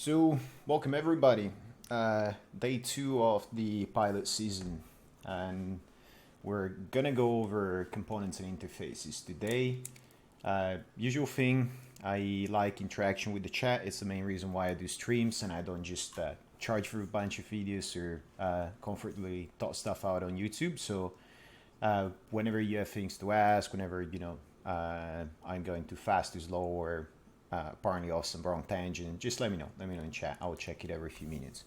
So, welcome everybody. Day 2 of the pilot season, and we're gonna go over components and interfaces today. Usual thing, I like interaction with the chat. It's the main reason why I do streams, and I don't just charge for a bunch of videos or comfortably talk stuff out on YouTube. So, whenever you have things to ask, whenever I'm going too fast, too slow, or apparently off some wrong tangent, just let me know. Let me know in chat. I'll check it every few minutes.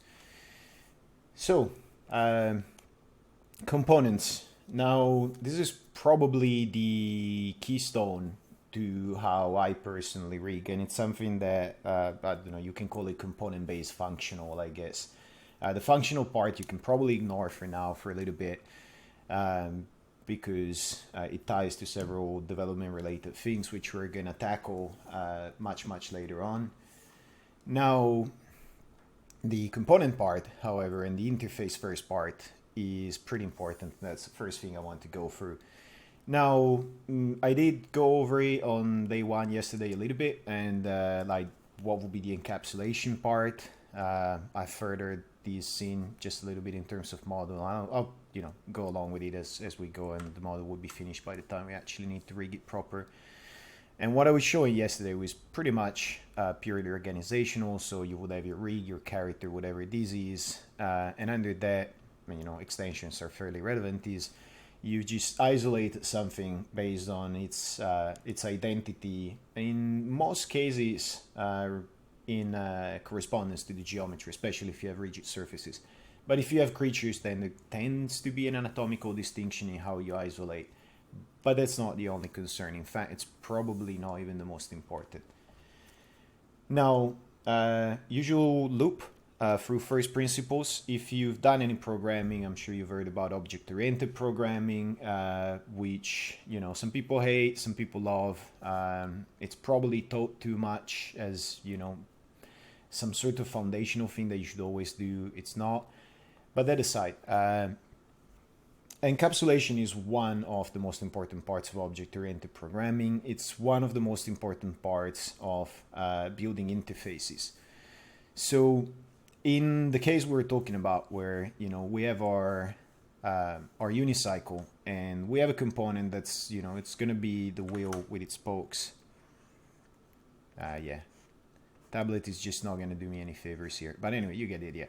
So, components. Now, this is probably the keystone to how I personally rig, and it's something that I don't know. You can call it component-based functional, I guess. The functional part you can probably ignore for now for a little bit. Because it ties to several development-related things which we're going to tackle much later on. Now, the component part, however, and the interface first part is pretty important. That's the first thing I want to go through. Now, I did go over it on day 1 yesterday a little bit, and like what will be the encapsulation part. I furthered this in just a little bit in terms of model. I'll go along with it as we go, and the model will be finished by the time we actually need to rig it proper. And what I was showing yesterday was pretty much purely organizational. So you would have your rig, your character, whatever this is, and under that, extensions are fairly relevant. Is you just isolate something based on its identity. In most cases, in correspondence to the geometry, especially if you have rigid surfaces. But if you have creatures, then there tends to be an anatomical distinction in how you isolate. But that's not the only concern. In fact, it's probably not even the most important. Now, usual loop through first principles. If you've done any programming, I'm sure you've heard about object-oriented programming, which some people hate, some people love. It's probably taught too much as some sort of foundational thing that you should always do. It's not. But that aside, encapsulation is one of the most important parts of object-oriented programming. It's one of the most important parts of building interfaces. So in the case we're talking about, where we have our unicycle, and we have a component that's it's going to be the wheel with its spokes. Yeah, tablet is just not going to do me any favors here. But anyway, you get the idea.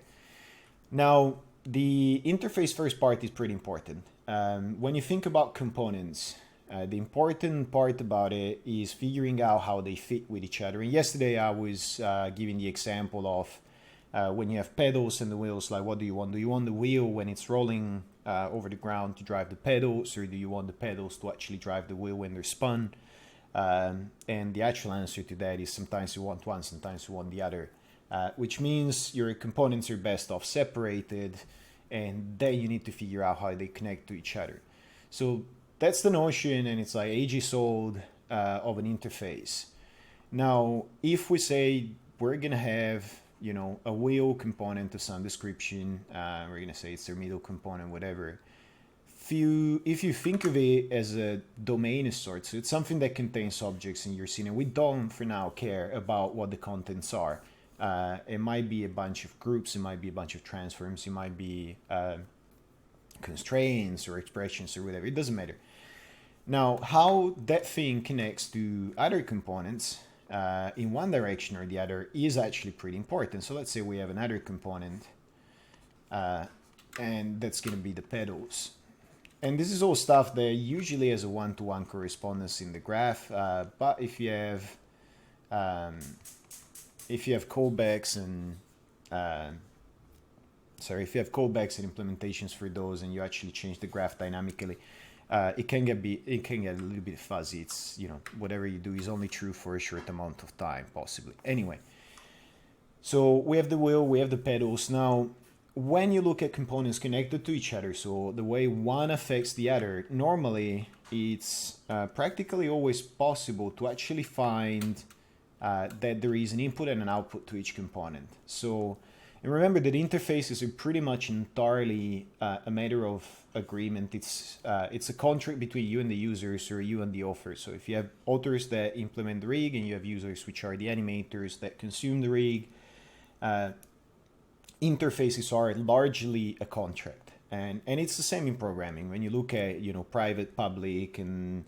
Now, the interface first part is pretty important. When you think about components, the important part about it is figuring out how they fit with each other. And yesterday I was giving the example of when you have pedals and the wheels, like what do you want? Do you want the wheel when it's rolling over the ground to drive the pedals, or do you want the pedals to actually drive the wheel when they're spun? And the actual answer to that is sometimes you want one, sometimes you want the other. Which means your components are best off separated, and then you need to figure out how they connect to each other. So that's the notion, and it's like ages old of an interface. Now, if we say we're gonna have a wheel component of some description, we're gonna say it's their middle component, whatever. If you think of it as a domain of sorts, so it's something that contains objects in your scene, and we don't for now care about what the contents are. It might be a bunch of groups, it might be a bunch of transforms, it might be constraints or expressions or whatever, it doesn't matter. Now, how that thing connects to other components in one direction or the other is actually pretty important. So let's say we have another component, and that's going to be the pedals. And this is all stuff that usually has a one-to-one correspondence in the graph, but if you have callbacks and implementations for those, and you actually change the graph dynamically, it can get a little bit fuzzy. It's whatever you do is only true for a short amount of time, possibly. Anyway, so we have the wheel, we have the pedals. Now, when you look at components connected to each other, so the way one affects the other, normally it's practically always possible to actually find that there is an input and an output to each component. So, and remember that interfaces are pretty much entirely a matter of agreement. It's a contract between you and the users, or you and the author. So if you have authors that implement the rig, and you have users which are the animators that consume the rig, interfaces are largely a contract, and it's the same in programming. When you look at private, public, and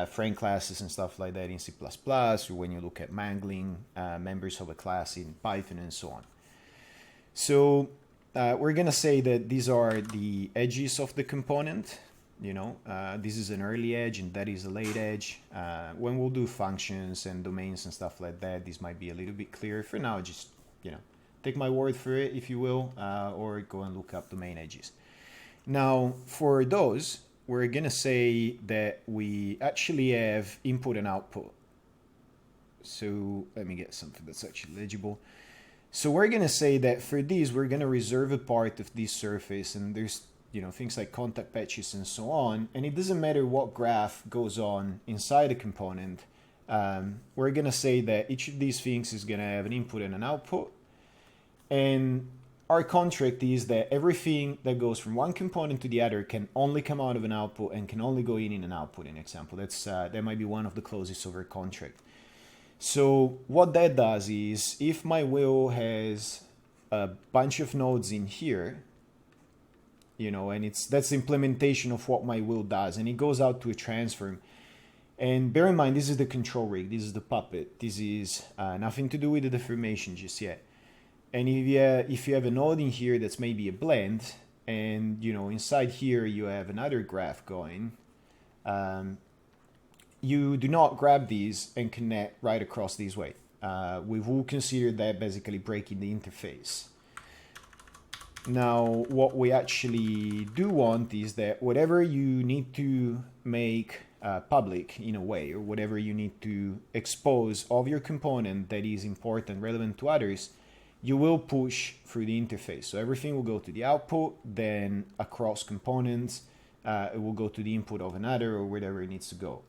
friend classes and stuff like that in C++, or when you look at mangling members of a class in Python and so on. So we're gonna say that these are the edges of the component. This is an early edge and that is a late edge. When we'll do functions and domains and stuff like that, this might be a little bit clearer. For now, just take my word for it, if you will, or go and look up domain edges. Now, for those, we're gonna say that we actually have input and output. So let me get something that's actually legible. So we're gonna say that for these, we're gonna reserve a part of this surface, and there's things like contact patches and so on, and it doesn't matter what graph goes on inside a component. We're gonna say that each of these things is gonna have an input and an output, and our contract is that everything that goes from one component to the other can only come out of an output and can only go in an output. In example, that might be one of the clauses of our contract. So what that does is, if my wheel has a bunch of nodes in here, and that's the implementation of what my wheel does, and it goes out to a transform. And bear in mind, this is the control rig, this is the puppet, this is nothing to do with the deformation just yet. And if you have a node in here that's maybe a blend, and inside here you have another graph going, you do not grab these and connect right across this way. We will consider that basically breaking the interface. Now, what we actually do want is that whatever you need to make public in a way, or whatever you need to expose of your component that is important, relevant to others, you will push through the interface. So everything will go to the output, then across components, it will go to the input of another, or wherever it needs to go.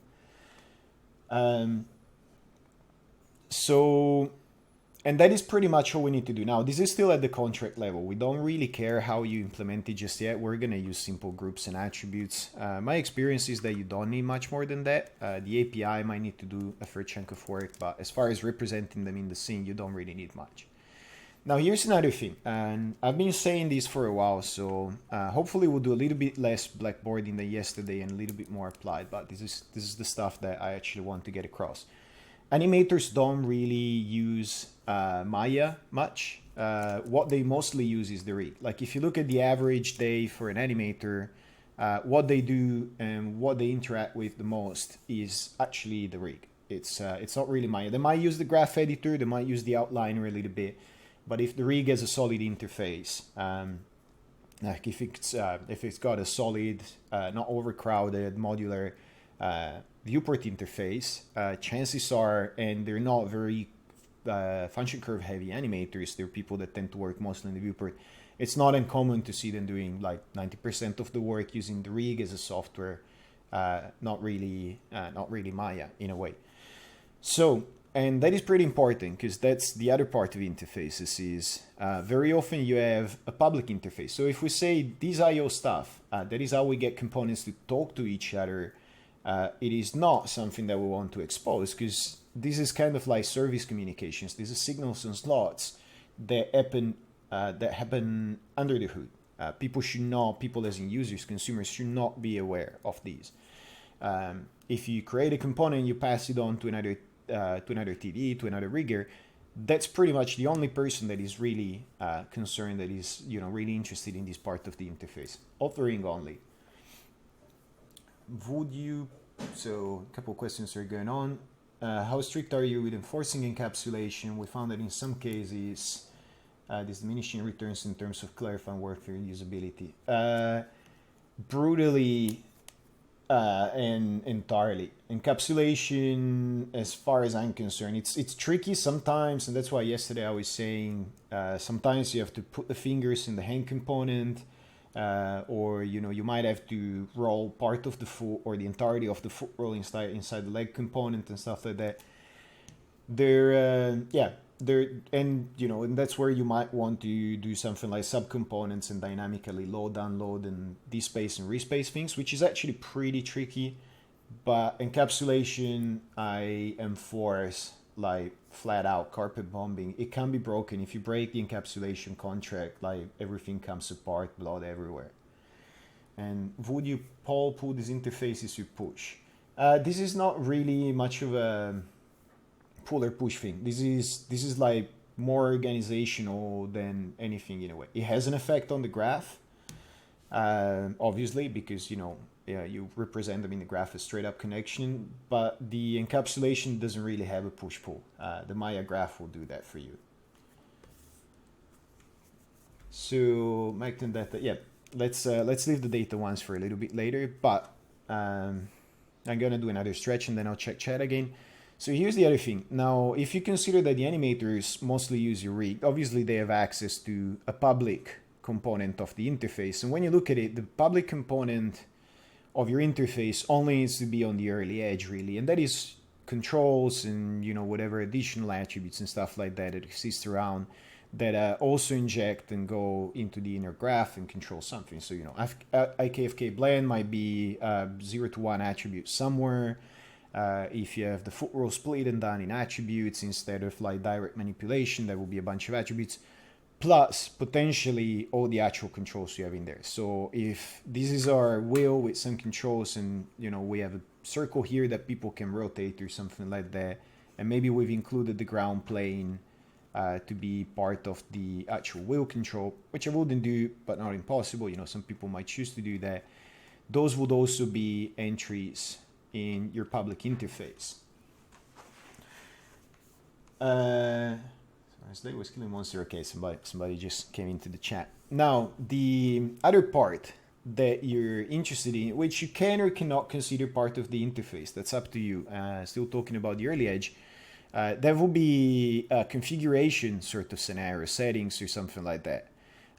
And that is pretty much all we need to do. Now, this is still at the contract level. We don't really care how you implement it just yet. We're gonna use simple groups and attributes. My experience is that you don't need much more than that. The API might need to do a fair chunk of work, but as far as representing them in the scene, you don't really need much. Now, here's another thing, and I've been saying this for a while, so hopefully we'll do a little bit less blackboarding than yesterday and a little bit more applied, but this is the stuff that I actually want to get across. Animators don't really use Maya much. What they mostly use is the rig. Like, if you look at the average day for an animator, what they do and what they interact with the most is actually the rig. It's not really Maya. They might use the graph editor, they might use the outliner a little bit, but if the rig has a solid interface, like if it's got a solid, not overcrowded, modular viewport interface, chances are, and they're not very function curve heavy animators, they're people that tend to work mostly in the viewport, it's not uncommon to see them doing like 90% of the work using the rig as a software, not really Maya in a way. So, and that is pretty important, because that's the other part of interfaces is very often you have a public interface. So if we say this IO stuff, that is how we get components to talk to each other, it is not something that we want to expose, because this is kind of like service communications. These are signals and slots that happen under the hood. People as in users, consumers should not be aware of these. If you create a component, you pass it on to another TD, to another rigger, that's pretty much the only person that is really concerned, that is really interested in this part of the interface. Authoring only. So a couple of questions are going on. How strict are you with enforcing encapsulation? We found that in some cases there's diminishing returns in terms of clarifying workflow and usability. Brutally and entirely. Encapsulation, as far as I'm concerned, it's tricky sometimes, and that's why yesterday I was saying sometimes you have to put the fingers in the hand component, or you might have to roll part of the foot or the entirety of the foot roll inside the leg component and stuff like that. And that's where you might want to do something like subcomponents and dynamically load, unload, and despace and respace things, which is actually pretty tricky. But encapsulation I enforce like flat out carpet bombing, it can be broken. If you break the encapsulation contract, like everything comes apart, blood everywhere. And would you pull these interfaces you push? This is not really much of a pull or push thing. This is like more organizational than anything in a way. It has an effect on the graph, obviously, because you represent them in the graph as straight up connection, but the encapsulation doesn't really have a push pull. The Maya graph will do that for you. So metadata, yeah. Let's leave the data ones for a little bit later, but I'm gonna do another stretch and then I'll check chat again. So here's the other thing. Now, if you consider that the animators mostly use your rig, obviously they have access to a public component of the interface. And when you look at it, the public component of your interface only needs to be on the early edge, really. And that is controls and, whatever additional attributes and stuff like that exist around that also inject and go into the inner graph and control something. So, IKFK blend might be 0 to 1 attribute somewhere. If you have the foot roll split and done in attributes instead of like direct manipulation, there will be a bunch of attributes, plus potentially all the actual controls you have in there. So if this is our wheel with some controls and, we have a circle here that people can rotate or something like that, and maybe we've included the ground plane to be part of the actual wheel control, which I wouldn't do, but not impossible. Some people might choose to do that. Those would also be entries in your public interface. Slay was killing monster. Okay, somebody just came into the chat. Now, the other part that you're interested in, which you can or cannot consider part of the interface, that's up to you. Still talking about the early edge. That will be a configuration sort of scenario, settings or something like that.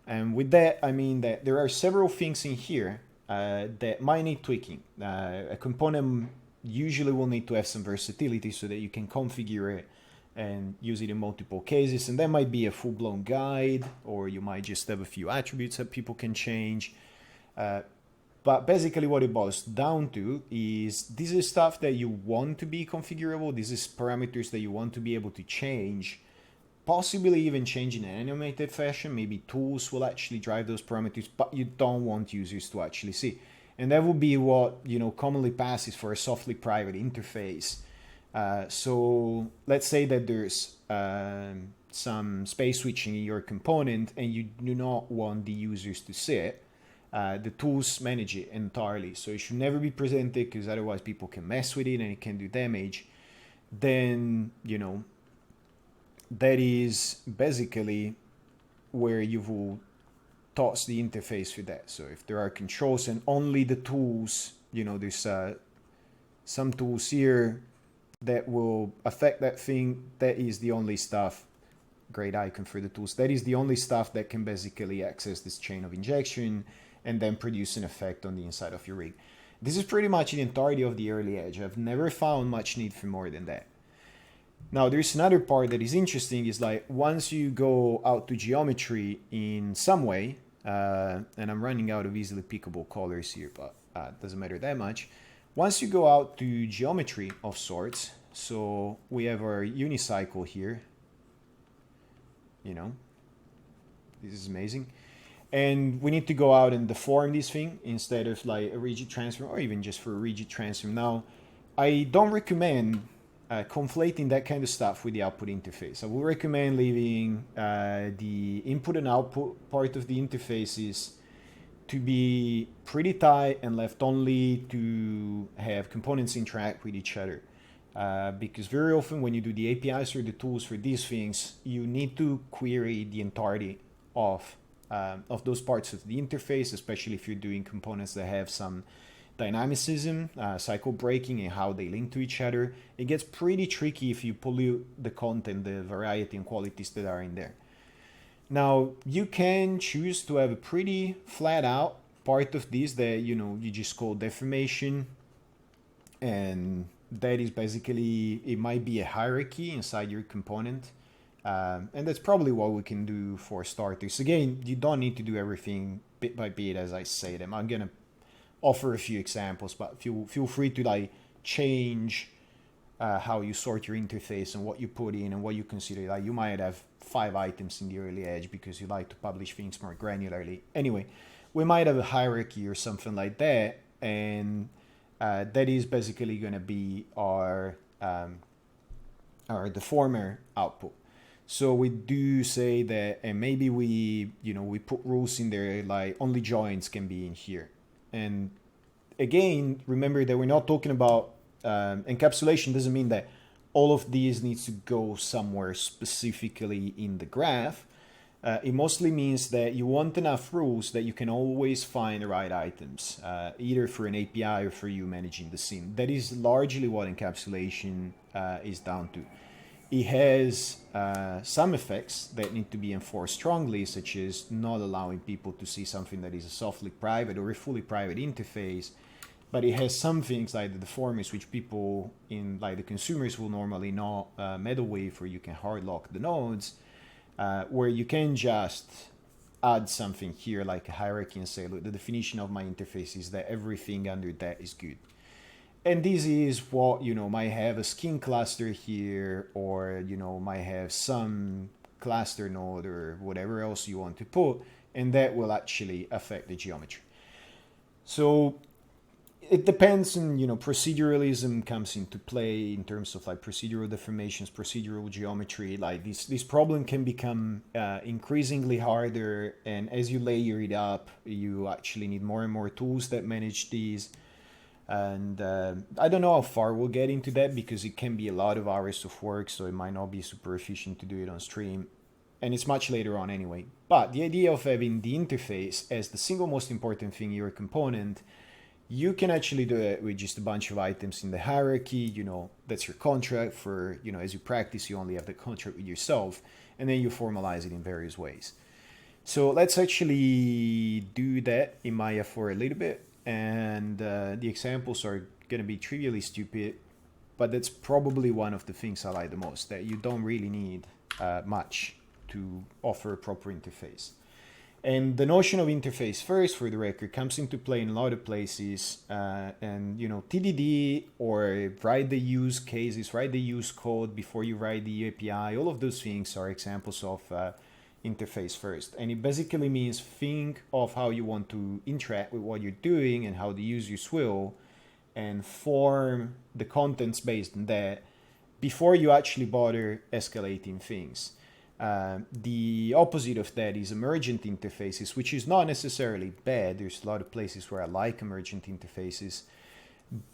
And with that, I mean that there are several things in here that might need tweaking. A component usually will need to have some versatility so that you can configure it and use it in multiple cases. And that might be a full-blown guide, or you might just have a few attributes that people can change. But basically what it boils down to is this is stuff that you want to be configurable. This is parameters that you want to be able to change, possibly even change in an animated fashion. Maybe tools will actually drive those parameters, but you don't want users to actually see. And that will be what commonly passes for a softly private interface. So let's say that there's some space switching in your component and you do not want the users to see it. The tools manage it entirely, so it should never be presented because otherwise people can mess with it and it can do damage. Then that is basically where you will toss the interface for that. So if there are controls and only the tools, there's some tools here that will affect that thing, that is the only stuff. Great icon for the tools. That is the only stuff that can basically access this chain of injection and then produce an effect on the inside of your rig. This is pretty much the entirety of the early edge. I've never found much need for more than that. Now, there's another part that is interesting, is like once you go out to geometry in some way, and I'm running out of easily pickable colors here, but it doesn't matter that much. Once you go out to geometry of sorts, so we have our unicycle here, this is amazing. And we need to go out and deform this thing instead of like a rigid transform, or even just for a rigid transform. Now, I don't recommend conflating that kind of stuff with the output interface. I will recommend leaving the input and output part of the interfaces to be pretty tight and left only to have components interact with each other. Because very often when you do the APIs or the tools for these things, you need to query the entirety of those parts of the interface, especially if you're doing components that have some dynamicism, cycle breaking, and how they link to each other. It gets pretty tricky if you pollute the content, the variety and qualities that are in there. Now, you can choose to have a pretty flat out part of this that, you just call deformation. And that is basically, it might be a hierarchy inside your component. And that's probably what we can do for starters. Again, you don't need to do everything bit by bit as I say them. I'm going to offer a few examples, but feel free to like change how you sort your interface and what you put in and what you consider. Like you might have 5 items in the early edge because you like to publish things more granularly. Anyway, we might have a hierarchy or something like that, and that is basically going to be our deformer output. So we do say that, and maybe we put rules in there like only joints can be in here. And again, remember that we're not talking about encapsulation. Doesn't mean that all of these needs to go somewhere specifically in the graph. It mostly means that you want enough rules that you can always find the right items, either for an API or for you managing the scene. That is largely what encapsulation is down to. It has some effects that need to be enforced strongly, such as not allowing people to see something that is a softly private or a fully private interface. But it has some things like the deformers, which people in like the consumers will normally not meddle with, or you can hard lock the nodes, where you can just add something here like a hierarchy and say, look, the definition of my interface is that everything under that is good. And this is what, might have a skin cluster here, or, might have some cluster node or whatever else you want to put, and that will actually affect the geometry. So it depends on, proceduralism comes into play in terms of like procedural deformations, procedural geometry. Like this problem can become increasingly harder, and as you layer it up, you actually need more and more tools that manage these. And I don't know how far we'll get into that because it can be a lot of hours of work, so it might not be super efficient to do it on stream. And it's much later on anyway. But the idea of having the interface as the single most important thing in your component, you can actually do it with just a bunch of items in the hierarchy. That's your contract for, as you practice, you only have the contract with yourself, and then you formalize it in various ways. So let's actually do that in Maya for a little bit. And the examples are going to be trivially stupid, but that's probably one of the things I like the most, that you don't really need much to offer a proper interface. And the notion of interface first, for the record, comes into play in a lot of places. And, TDD or write the use cases, write the use code before you write the API, all of those things are examples of interface first. And it basically means think of how you want to interact with what you're doing and how the users will, and form the contents based on that before you actually bother escalating things. The opposite of that is emergent interfaces, which is not necessarily bad. There's a lot of places where I like emergent interfaces,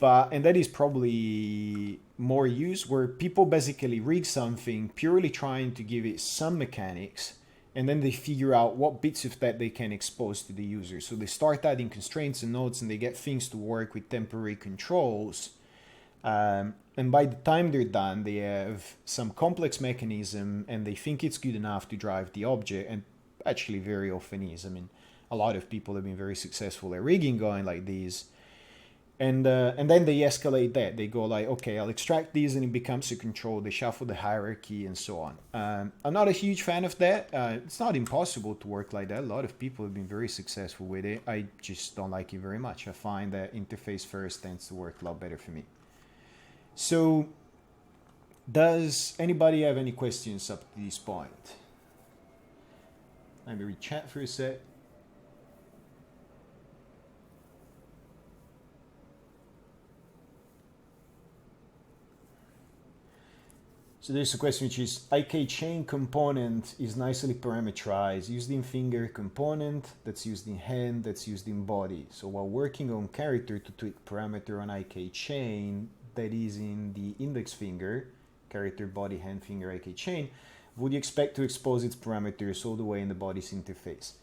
and that is probably more used, where people basically rig something purely trying to give it some mechanics, and then they figure out what bits of that they can expose to the user. So they start adding constraints and nodes, and they get things to work with temporary controls. And by the time they're done, they have some complex mechanism, and they think it's good enough to drive the object, and actually very often is. I mean, a lot of people have been very successful at rigging going like these. And then they escalate that. They go like, okay, I'll extract these, and it becomes a control. They shuffle the hierarchy and so on. I'm not a huge fan of that. It's not impossible to work like that. A lot of people have been very successful with it. I just don't like it very much. I find that interface first tends to work a lot better for me. So does anybody have any questions up to this point? Let me read chat for a sec. So there's a question which is, IK chain component is nicely parameterized, used in finger component, that's used in hand, that's used in body. So while working on character to tweak parameter on IK chain that is in the index finger, character, body, hand, finger, IK chain, would you expect to expose its parameters all the way in the body's interface?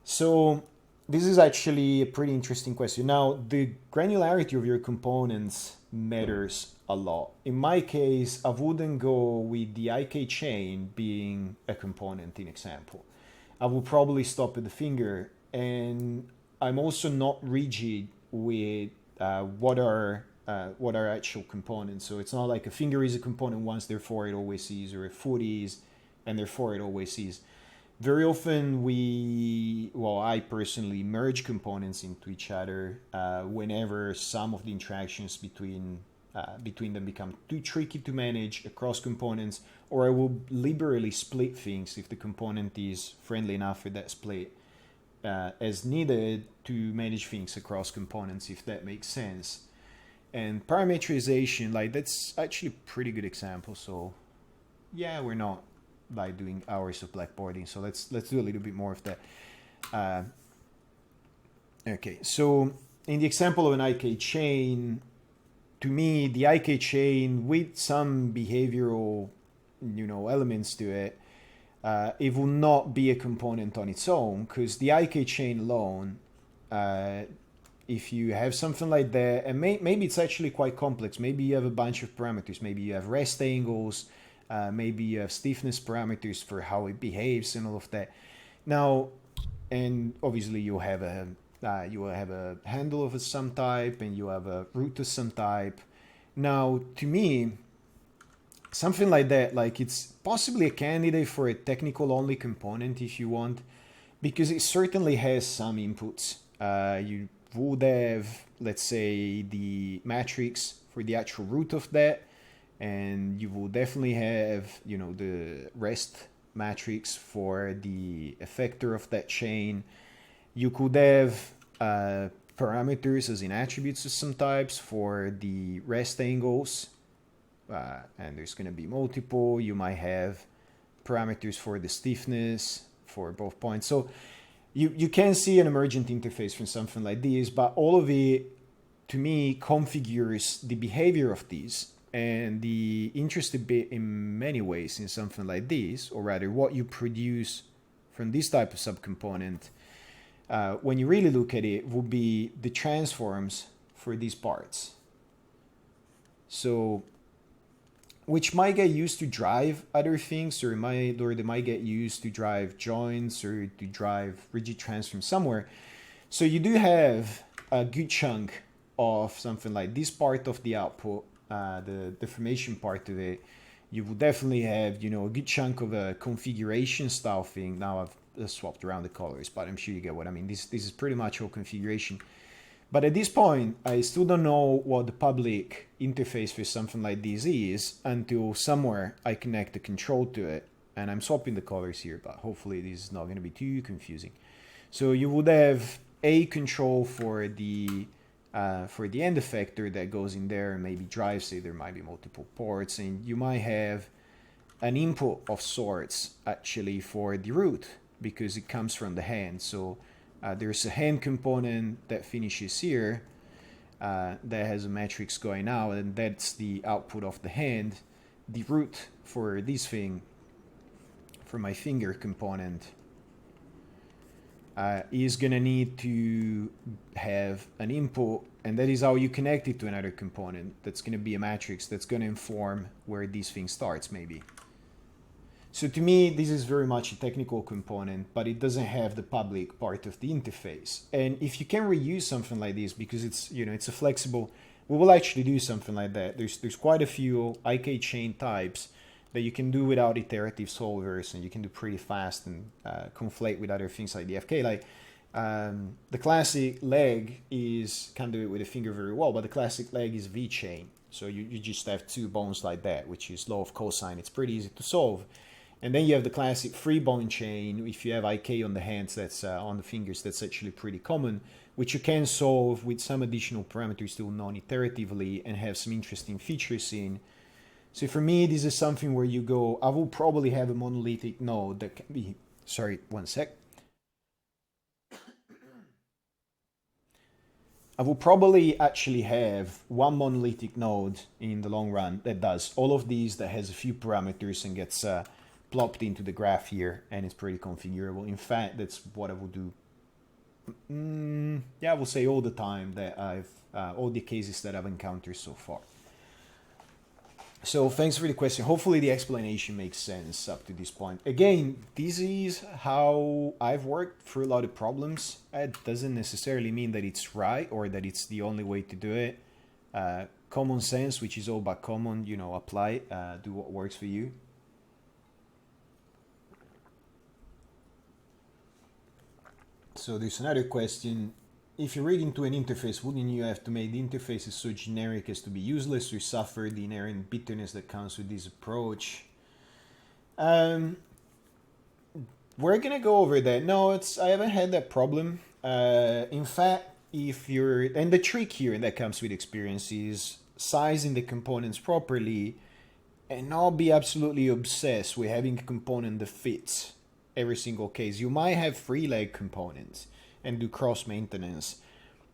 So this is actually a pretty interesting question. Now, the granularity of your components matters a lot. In my case, I wouldn't go with the IK chain being a component in example. I will probably stop at the finger, and I'm also not rigid with what are actual components. So it's not like a finger is a component once, therefore it always is, or a foot is, and therefore it always is. Very often I personally merge components into each other whenever some of the interactions between between them become too tricky to manage across components, or I will liberally split things if the component is friendly enough with that split as needed to manage things across components, if that makes sense. And parameterization, like that's actually a pretty good example. So yeah, we're not like doing hours of blackboarding, so let's do a little bit more of that. Okay, so in the example of an IK chain, to me, the IK chain with some behavioral, elements to it, it will not be a component on its own, because the IK chain alone, if you have something like that, and maybe it's actually quite complex. Maybe you have a bunch of parameters. Maybe you have rest angles. Maybe you have stiffness parameters for how it behaves and all of that. Now, and obviously you have a handle of some type, and you have a root of some type. Now, to me, something like that, like it's possibly a candidate for a technical only component if you want, because it certainly has some inputs. You would have, let's say, the matrix for the actual root of that, and you will definitely have, the rest matrix for the effector of that chain. You could have parameters as in attributes of some types for the rest angles, and there's going to be multiple. You might have parameters for the stiffness for both points. So you can see an emergent interface from something like this, but all of it, to me, configures the behavior of these. And the interesting bit in many ways in something like this, or rather what you produce from this type of subcomponent, when you really look at it, will be the transforms for these parts. So, which might get used to drive other things, or they might get used to drive joints or to drive rigid transforms somewhere. So you do have a good chunk of something like this part of the output, the deformation part of it. You will definitely have, a good chunk of a configuration style thing. Now I've swapped around the colors, but I'm sure you get what I mean. This is pretty much all configuration. But at this point, I still don't know what the public interface for something like this is until somewhere I connect the control to it. And I'm swapping the colors here, but hopefully this is not going to be too confusing. So you would have a control for the end effector that goes in there and maybe drives it. There might be multiple ports, and you might have an input of sorts actually for the root, because it comes from the hand. So there's a hand component that finishes here that has a matrix going out, and that's the output of the hand. The root for this thing, for my finger component, is going to need to have an input, and that is how you connect it to another component. That's going to be a matrix that's going to inform where this thing starts, maybe. So to me, this is very much a technical component, but it doesn't have the public part of the interface. And if you can reuse something like this, because it's, it's a flexible, we will actually do something like that. There's quite a few IK chain types that you can do without iterative solvers, and you can do pretty fast and conflate with other things like the FK. Like the classic leg can do it with a finger very well, but the classic leg is V chain. So you just have two bones like that, which is law of cosine. It's pretty easy to solve. And then you have the classic free bone chain. If you have IK on the hands, that's on the fingers, that's actually pretty common, which you can solve with some additional parameters still non-iteratively and have some interesting features in. So for me, this is something where you go, I will probably have a monolithic node that can be, sorry, one sec. I will probably actually have one monolithic node in the long run that does all of these, that has a few parameters and gets plopped into the graph here, and it's pretty configurable. In fact, that's what I will do. I will say all the time that all the cases that I've encountered so far. So thanks for the question. Hopefully the explanation makes sense up to this point. Again, this is how I've worked through a lot of problems. It doesn't necessarily mean that it's right or that it's the only way to do it. Common sense, which is all about common, apply, do what works for you. So there's another question. if you read into an interface, wouldn't you have to make the interfaces so generic as to be useless or suffer the inherent bitterness that comes with this approach? We're gonna go over that. No, I haven't had that problem. In fact, and the trick here that comes with experience is sizing the components properly and not be absolutely obsessed with having a component that fits every single case. You might have free leg components and do cross maintenance,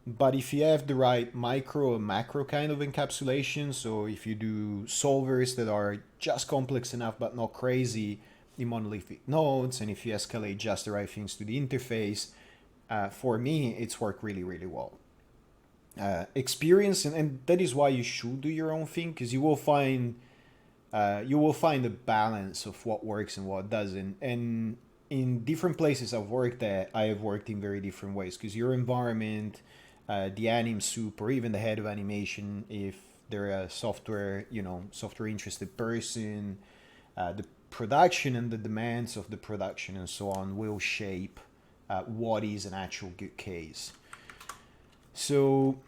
but if you have the right micro and macro kind of encapsulation, so if you do solvers that are just complex enough but not crazy in monolithic nodes, and if you escalate just the right things to the interface, for me it's worked really, really well. Experience, and that is why you should do your own thing, because you will find a balance of what works and what doesn't. And in different places I've worked at, I have worked in very different ways, because your environment, the anim soup, or even the head of animation, if they're a software interested person, the production and the demands of the production and so on will shape what is an actual good case. So,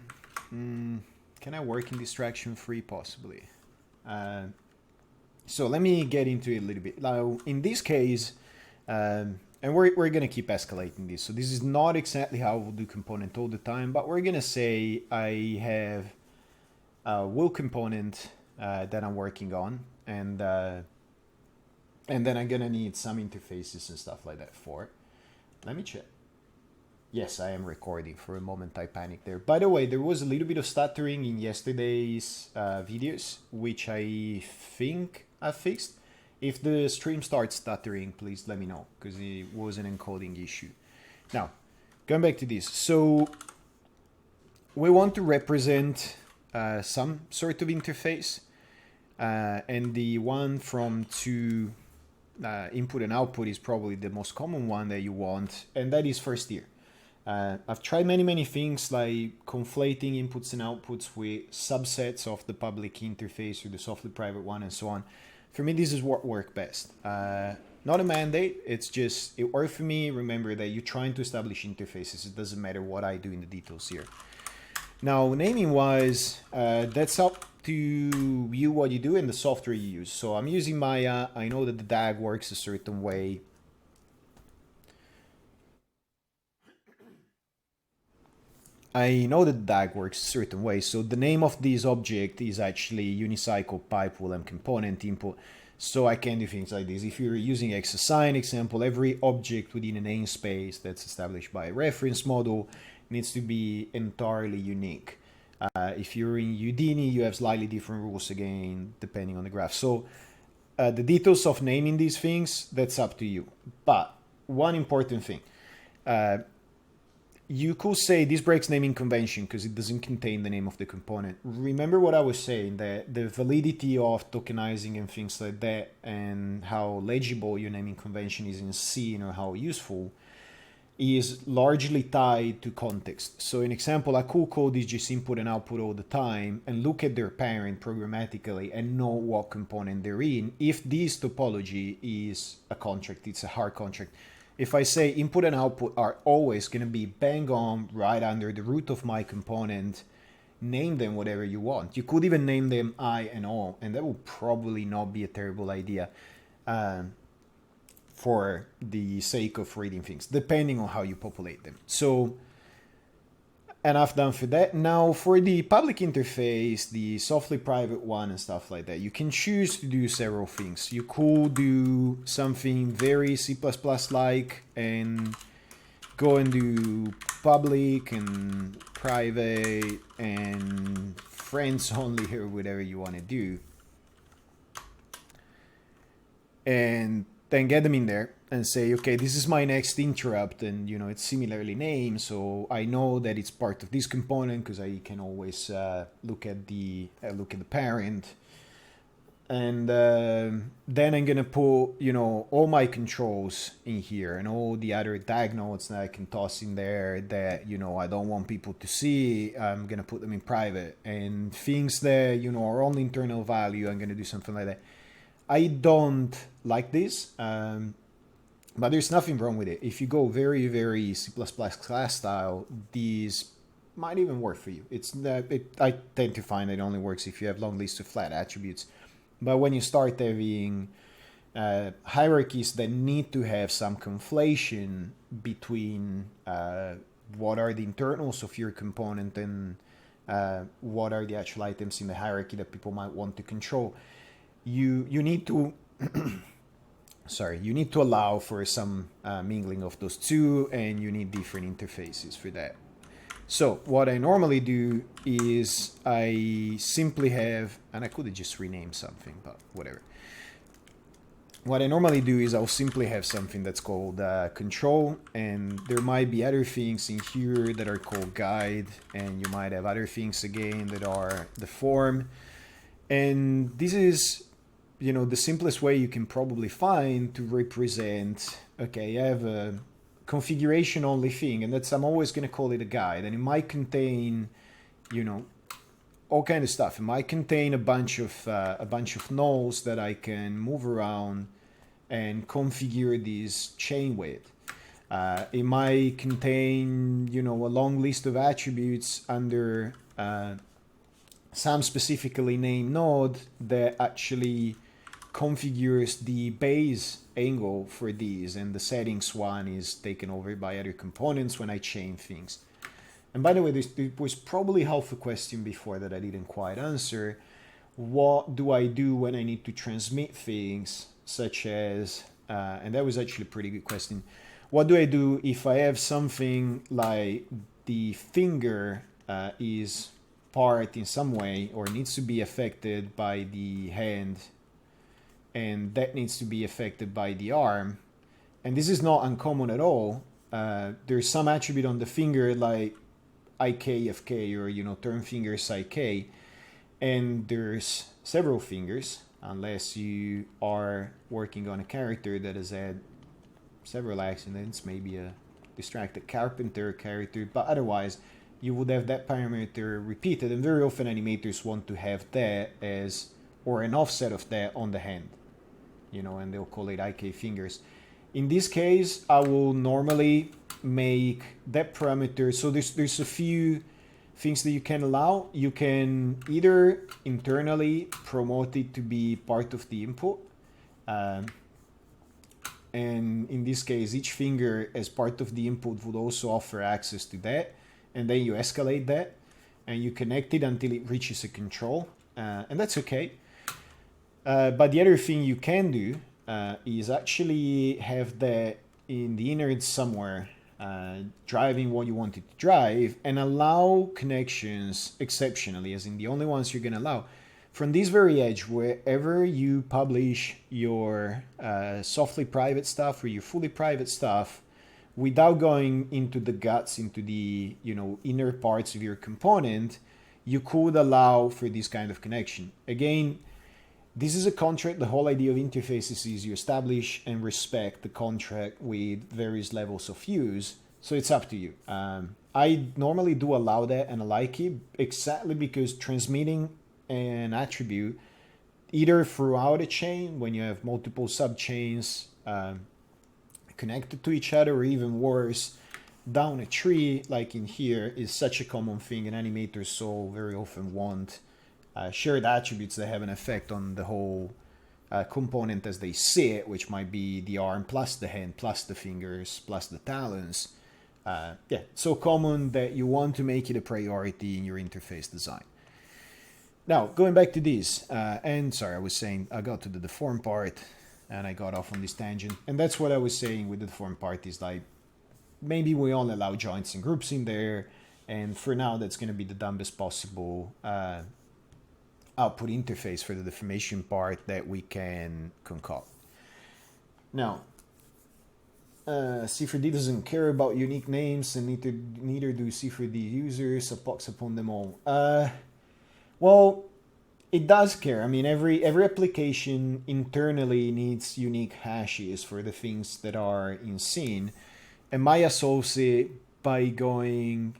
can I work in distraction free? Possibly. So let me get into it a little bit. Now, in this case, and we're going to keep escalating this. So this is not exactly how we'll do component all the time, but we're going to say I have a will component that I'm working on, and then I'm going to need some interfaces and stuff like that for it. Let me check. Yes, I am recording. For a moment I panicked there. By the way, there was a little bit of stuttering in yesterday's videos, which I think I fixed. If the stream starts stuttering, please let me know, because it was an encoding issue. Now, going back to this. So we want to represent some sort of interface, and the one from two input and output is probably the most common one that you want, and that is first year. I've tried many things, like conflating inputs and outputs with subsets of the public interface or the softly private one and so on. For me, this is what worked best. Not a mandate, it's just, it worked for me. Remember that you're trying to establish interfaces. It doesn't matter what I do in the details here. Now, naming wise, that's up to you what you do and the software you use. So I'm using Maya. I know that the DAG works a certain way. So the name of this object is actually unicycle pipe will component input. So I can do things like this. If you're using xassign example, every object within a namespace that's established by a reference model needs to be entirely unique. If you're in Houdini, you have slightly different rules again, depending on the graph. So the details of naming these things, that's up to you. But one important thing, you could say this breaks naming convention because it doesn't contain the name of the component. Remember what I was saying, that the validity of tokenizing and things like that, and how legible your naming convention is in C, or how useful, is largely tied to context. So an example, a cool code is just input and output all the time and look at their parent programmatically and know what component they're in. If this topology is a contract, it's a hard contract. If I say input and output are always going to be bang on right under the root of my component, name them whatever you want. You could even name them I and O, and that will probably not be a terrible idea for the sake of reading things, depending on how you populate them. So enough done for that. Now for the public interface, the softly private one and stuff like that, you can choose to do several things. You could do something very C++ like and go and do public and private and friends only, or whatever you want to do, and then get them in there and say, okay, this is my next interrupt, and it's similarly named, so I know that it's part of this component because I can always look at the parent, and then I'm gonna put all my controls in here and all the other DAG nodes that I can toss in there that I don't want people to see. I'm gonna put them in private, and things that are only internal value, I'm gonna do something like that. I don't like this But there's nothing wrong with it. If you go very, very C++ class style, these might even work for you. I tend to find it only works if you have long lists of flat attributes. But when you start having hierarchies that need to have some conflation between what are the internals of your component and what are the actual items in the hierarchy that people might want to control, you need to you need to allow for some mingling of those two, and you need different interfaces for that. So what I normally do is I simply have, and I could have just renamed something, but whatever. What I normally do is I'll simply have something that's called control, and there might be other things in here that are called guide, and you might have other things again that are the form. And this is, you know, the simplest way you can probably find to represent, okay, I have a configuration only thing, and I'm always going to call it a guide, and it might contain, you know, all kind of stuff. It might contain a bunch of nulls that I can move around and configure this chain with. It might contain, you know, a long list of attributes under some specifically named node that actually configures the base angle for these, and the settings one is taken over by other components when I chain things. And by the way, there was probably half a question before that I didn't quite answer. What do I do when I need to transmit things such as, and that was actually a pretty good question. What do I do if I have something like the finger is part in some way or needs to be affected by the hand, and that needs to be affected by the arm? And this is not uncommon at all. There's some attribute on the finger like IK of K, or, you know, turn fingers IK, and there's several fingers, unless you are working on a character that has had several accidents, maybe a distracted carpenter character, but otherwise you would have that parameter repeated, and very often animators want to have that as, or an offset of that on the hand, you know, and they'll call it IK fingers. In this case, I will normally make that parameter, so there's a few things that you can allow. You can either internally promote it to be part of the input, and in this case each finger as part of the input would also offer access to that, and then you escalate that and you connect it until it reaches a control, and that's okay. But the other thing you can do is actually have that in the innards somewhere, driving what you want it to drive, and allow connections exceptionally, as in the only ones you're going to allow, from this very edge, wherever you publish your softly private stuff or your fully private stuff, without going into the guts, into the, you know, inner parts of your component, you could allow for this kind of connection. Again, this is a contract. The whole idea of interfaces is you establish and respect the contract with various levels of use. So it's up to you. I normally do allow that, and I like it exactly because transmitting an attribute either throughout a chain when you have multiple subchains connected to each other, or even worse, down a tree like in here, is such a common thing, and animators so very often want shared attributes that have an effect on the whole component as they see it, which might be the arm plus the hand plus the fingers plus the talons. Yeah, so common that you want to make it a priority in your interface design. Now, going back to this, and sorry, I was saying I got to the deform part and I got off on this tangent, and that's what I was saying with the deform part is like, maybe we all allow joints and groups in there, and for now that's going to be the dumbest possible output interface for the deformation part that we can concoct. Now, C4D doesn't care about unique names, and neither do C4D users, a pox upon them all. Well, it does care. I mean, every application internally needs unique hashes for the things that are in scene, and my associate by going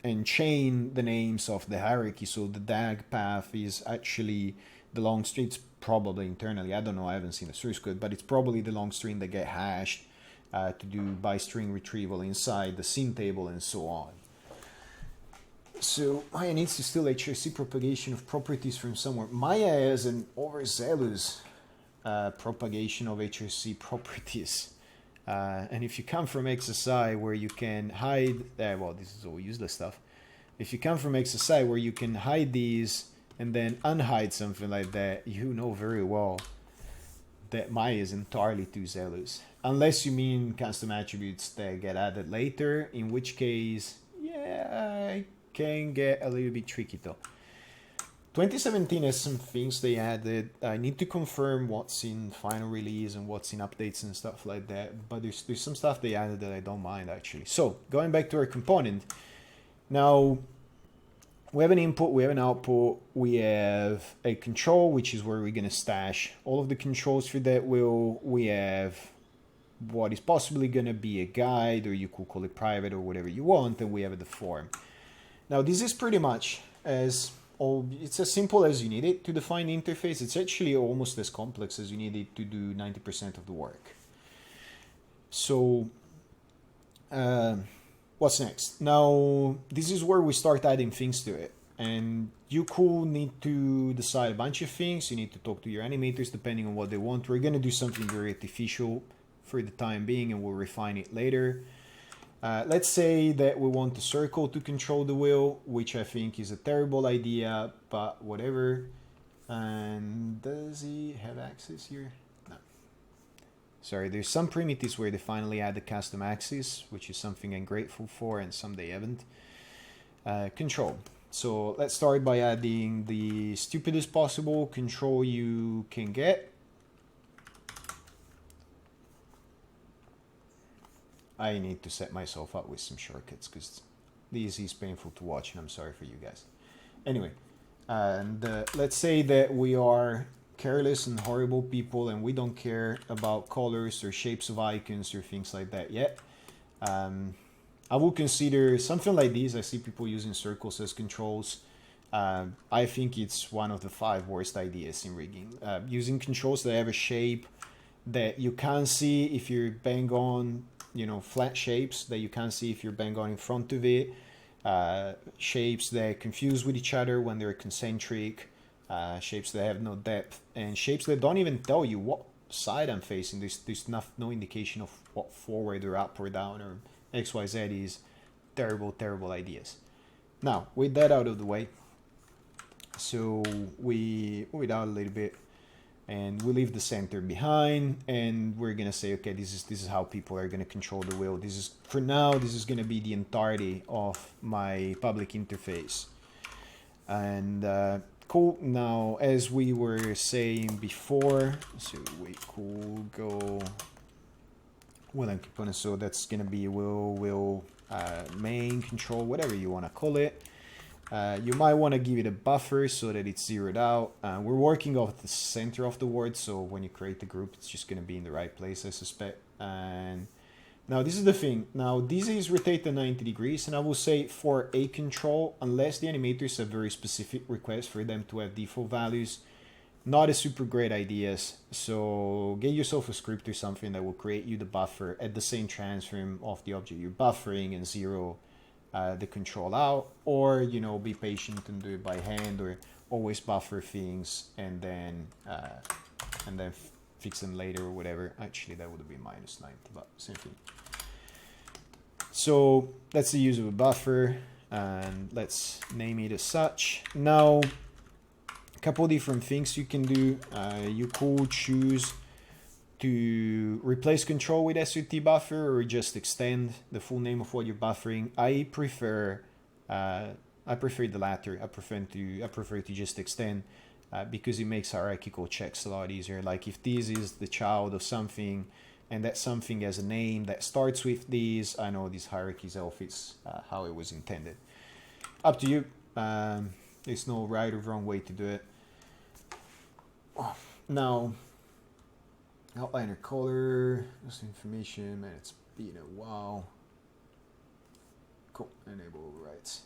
and chain the names of the hierarchy, so the DAG path is actually the long strings probably internally. I don't know. I haven't seen the source code, but it's probably the long string that get hashed to do by string retrieval inside the scene table and so on. So Maya needs to steal HRC propagation of properties from somewhere. Maya has an overzealous propagation of HRC properties. And if you come from XSI where you can hide, well, this is all useless stuff. If you come from XSI where you can hide these and then unhide something like that, you know very well that Maya is entirely too zealous. Unless you mean custom attributes that get added later, in which case, yeah, it can get a little bit tricky though. 2017 has some things they added. I need to confirm what's in final release and what's in updates and stuff like that. But there's some stuff they added that I don't mind actually. So going back to our component. Now we have an input, we have an output, we have a control, which is where we're going to stash all of the controls for that wheel. We have what is possibly going to be a guide, or you could call it private or whatever you want, and we have a deform. Now this is pretty much it's as simple as you need it to define the interface. It's actually almost as complex as you need it to do 90% of the work. So what's next? Now this is where we start adding things to it, and you could need to decide a bunch of things. You need to talk to your animators depending on what they want. We're going to do something very artificial for the time being, and we'll refine it later. Let's say that we want the circle to control the wheel, which I think is a terrible idea, but whatever. And does he have axis here? No. Sorry, there's some primitives where they finally add the custom axis, which is something I'm grateful for, and some they haven't. Control. So let's start by adding the stupidest possible control you can get. I need to set myself up with some shortcuts because this is painful to watch, and I'm sorry for you guys. Anyway, and let's say that we are careless and horrible people and we don't care about colors or shapes of icons or things like that yet. I will consider something like this. I see people using circles as controls. I think it's one of the 5 worst ideas in rigging. Using controls that have a shape that you can't see if you're bang on, flat shapes that you can't see if you're bang on in front of it, shapes that confuse with each other when they're concentric, shapes that have no depth, and shapes that don't even tell you what side I'm facing. There's no indication of what forward or up or down or XYZ is. Terrible ideas. Now, with that out of the way, so we move it out a little bit, and we leave the center behind, and we're gonna say, okay, this is how people are gonna control the wheel. For now, this is gonna be the entirety of my public interface. And cool. Now, as we were saying before, so we could go wheel and component. So that's gonna be wheel main control, whatever you want to call it. You might want to give it a buffer so that it's zeroed out. We're working off the center of the word, so when you create the group, it's just going to be in the right place, I suspect. And now this is the thing. Now this is rotate at 90 degrees, and I will say for a control, unless the animators have very specific requests for them to have default values, not a super great ideas. So get yourself a script or something that will create you the buffer at the same transform of the object you're buffering and zero the control out, or be patient and do it by hand, or always buffer things and then fix them later or whatever. Actually, that would be minus 90, but same thing. So that's the use of a buffer, and let's name it as such. Now, a couple different things you can do. You could choose to replace control with SRT buffer, or just extend the full name of what you're buffering. I prefer the latter. I prefer to just extend because it makes hierarchical checks a lot easier. Like if this is the child of something and that something has a name that starts with these, I know this hierarchy self is how it was intended. Up to you. There's no right or wrong way to do it. Now, outliner color, this information, man, it's been a while. Cool, enable overrides.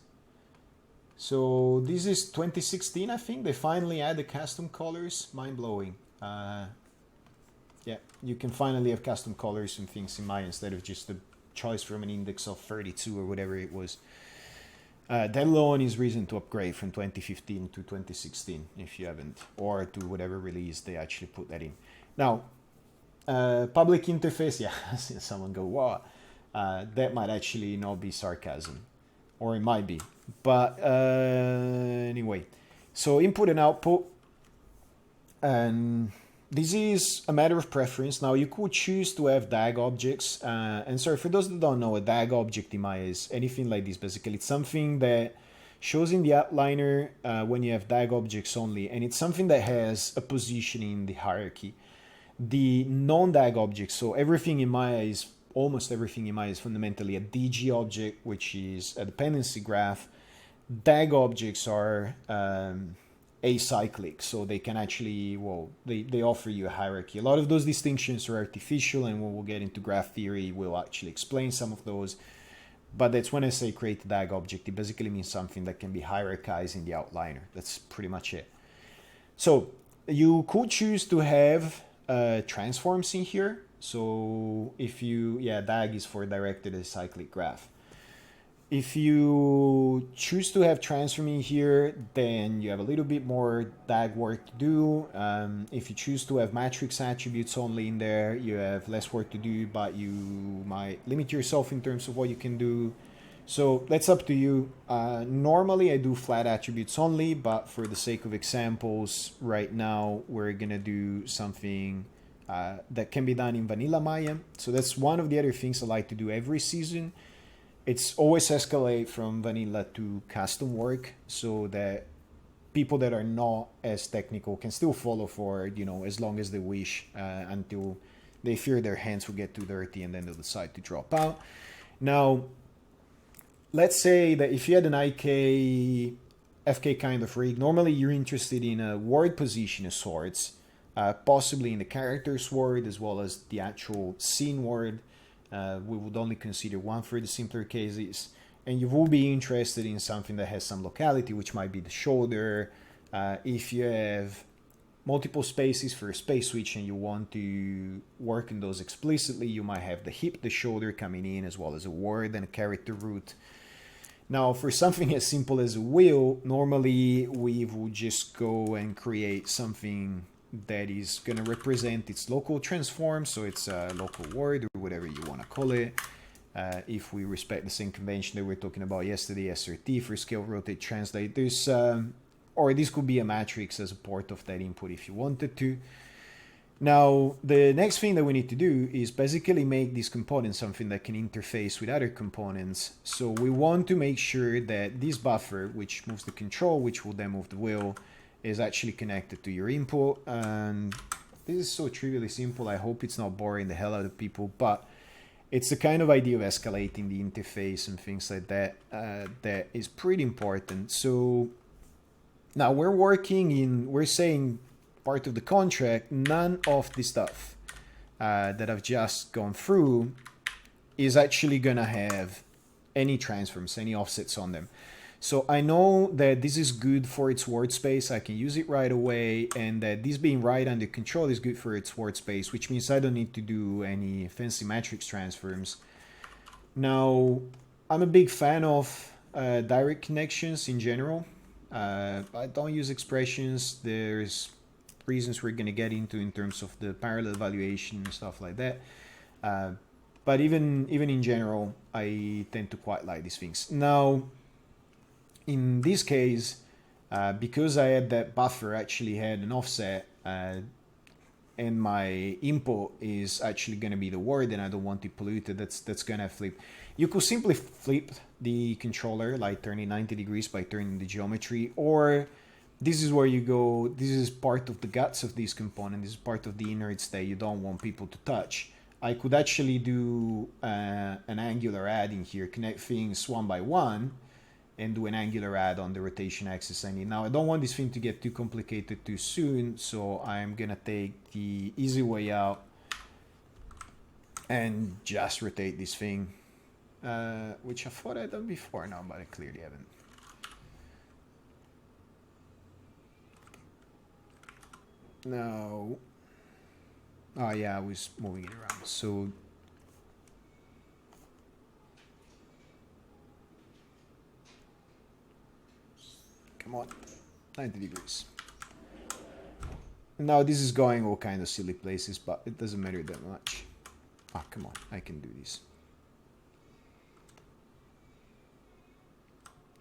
So this is 2016, I think. They finally added custom colors. Mind-blowing. Yeah, you can finally have custom colors and things in Maya instead of just a choice from an index of 32 or whatever it was. That alone is reason to upgrade from 2015 to 2016 if you haven't, or to whatever release they actually put that in. Now, public interface, yeah, I see someone go, wow, that might actually not be sarcasm, or it might be. But anyway, so input and output, and this is a matter of preference. Now you could choose to have DAG objects, and sorry, for those that don't know, a DAG object in Maya is anything like this. Basically, it's something that shows in the outliner when you have DAG objects only, and it's something that has a position in the hierarchy. The non-DAG objects, so everything in Maya is, almost everything in Maya is fundamentally a DG object, which is a dependency graph. DAG objects are acyclic, so they can actually, well, they offer you a hierarchy. A lot of those distinctions are artificial, and when we'll get into graph theory, we'll actually explain some of those. But that's when I say create a DAG object, it basically means something that can be hierarchized in the outliner. That's pretty much it. So you could choose to have transforms in here. So if you, yeah, DAG is for directed acyclic graph. If you choose to have transform in here, then you have a little bit more DAG work to do. If you choose to have matrix attributes only in there, you have less work to do, but you might limit yourself in terms of what you can do. So that's up to you. Normally I do flat attributes only, but for the sake of examples, right now we're gonna do something that can be done in vanilla Maya. So that's one of the other things I like to do every season. It's always escalate from vanilla to custom work so that people that are not as technical can still follow for, you know, as long as they wish, until they fear their hands will get too dirty and then they'll decide to drop out. Now, let's say that if you had an IK, FK kind of rig, normally you're interested in a word position of sorts, possibly in the characters word as well as the actual scene word. We would only consider one for the simpler cases, and you will be interested in something that has some locality, which might be the shoulder. If you have multiple spaces for a space switch and you want to work in those explicitly, you might have the hip, the shoulder coming in, as well as a word and a character root. Now, for something as simple as a wheel, normally we would just go and create something that is going to represent its local transform, so it's a local word or whatever you want to call it. If we respect the same convention that we were talking about yesterday, SRT for scale, rotate, translate, there's or this could be a matrix as a port of that input if you wanted to. Now, the next thing that we need to do is basically make this component something that can interface with other components. So we want to make sure that this buffer, which moves the control, which will then move the wheel, is actually connected to your input. And this is so trivially simple. I hope it's not boring the hell out of people, but it's the kind of idea of escalating the interface and things like that that is pretty important. So now we're saying part of the contract, none of the stuff that I've just gone through is actually gonna have any transforms, any offsets on them. So I know that this is good for its word space. I can use it right away, and that this being right under control is good for its word space, which means I don't need to do any fancy matrix transforms. Now, I'm a big fan of direct connections in general. I don't use expressions. There's reasons we're going to get into in terms of the parallel evaluation and stuff like that. But even in general, I tend to quite like these things. Now, in this case, because I had that buffer actually had an offset, and my input is actually going to be the word, and I don't want it polluted, that's going to flip. You could simply flip the controller, like turning 90 degrees by turning the geometry, or this is where you go, this is part of the guts of this component, this is part of the innards that you don't want people to touch. I could actually do an angular add in here, connect things one by one, and do an angular add on the rotation axis I need. Now, I don't want this thing to get too complicated too soon, so I'm gonna take the easy way out and just rotate this thing, which I thought I'd done before now, but I clearly haven't. Now, oh yeah, I was moving it around. So come on, 90 degrees. Now this is going all kind of silly places, but it doesn't matter that much. Ah, come on, I can do this.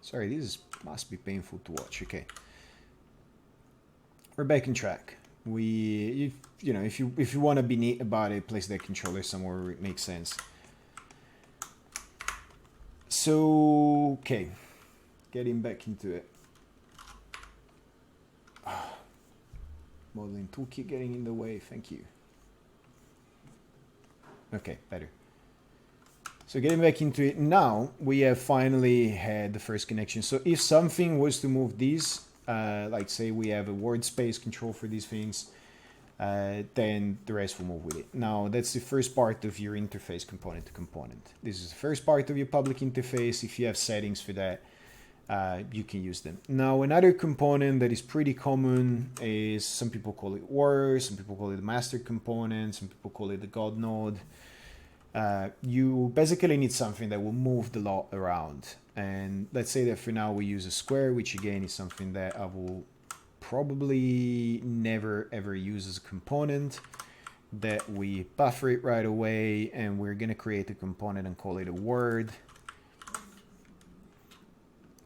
Sorry, this must be painful to watch. Okay, we're back in track. If you want to be neat about it, place that controller somewhere where it makes sense. So okay, getting back into it. Modeling toolkit getting in the way. Thank you. Okay, better. So getting back into it now, we have finally had the first connection. So if something was to move these, like say we have a word space control for these things, then the rest will move with it. Now that's the first part of your interface component to component. This is the first part of your public interface. If you have settings for that, you can use them. Now another component that is pretty common is, some people call it word, some people call it the master component, some people call it the God node. You basically need something that will move the lot around. And let's say that for now we use a square, which again is something that I will probably never ever use as a component, that we buffer it right away, and we're going to create a component and call it a word.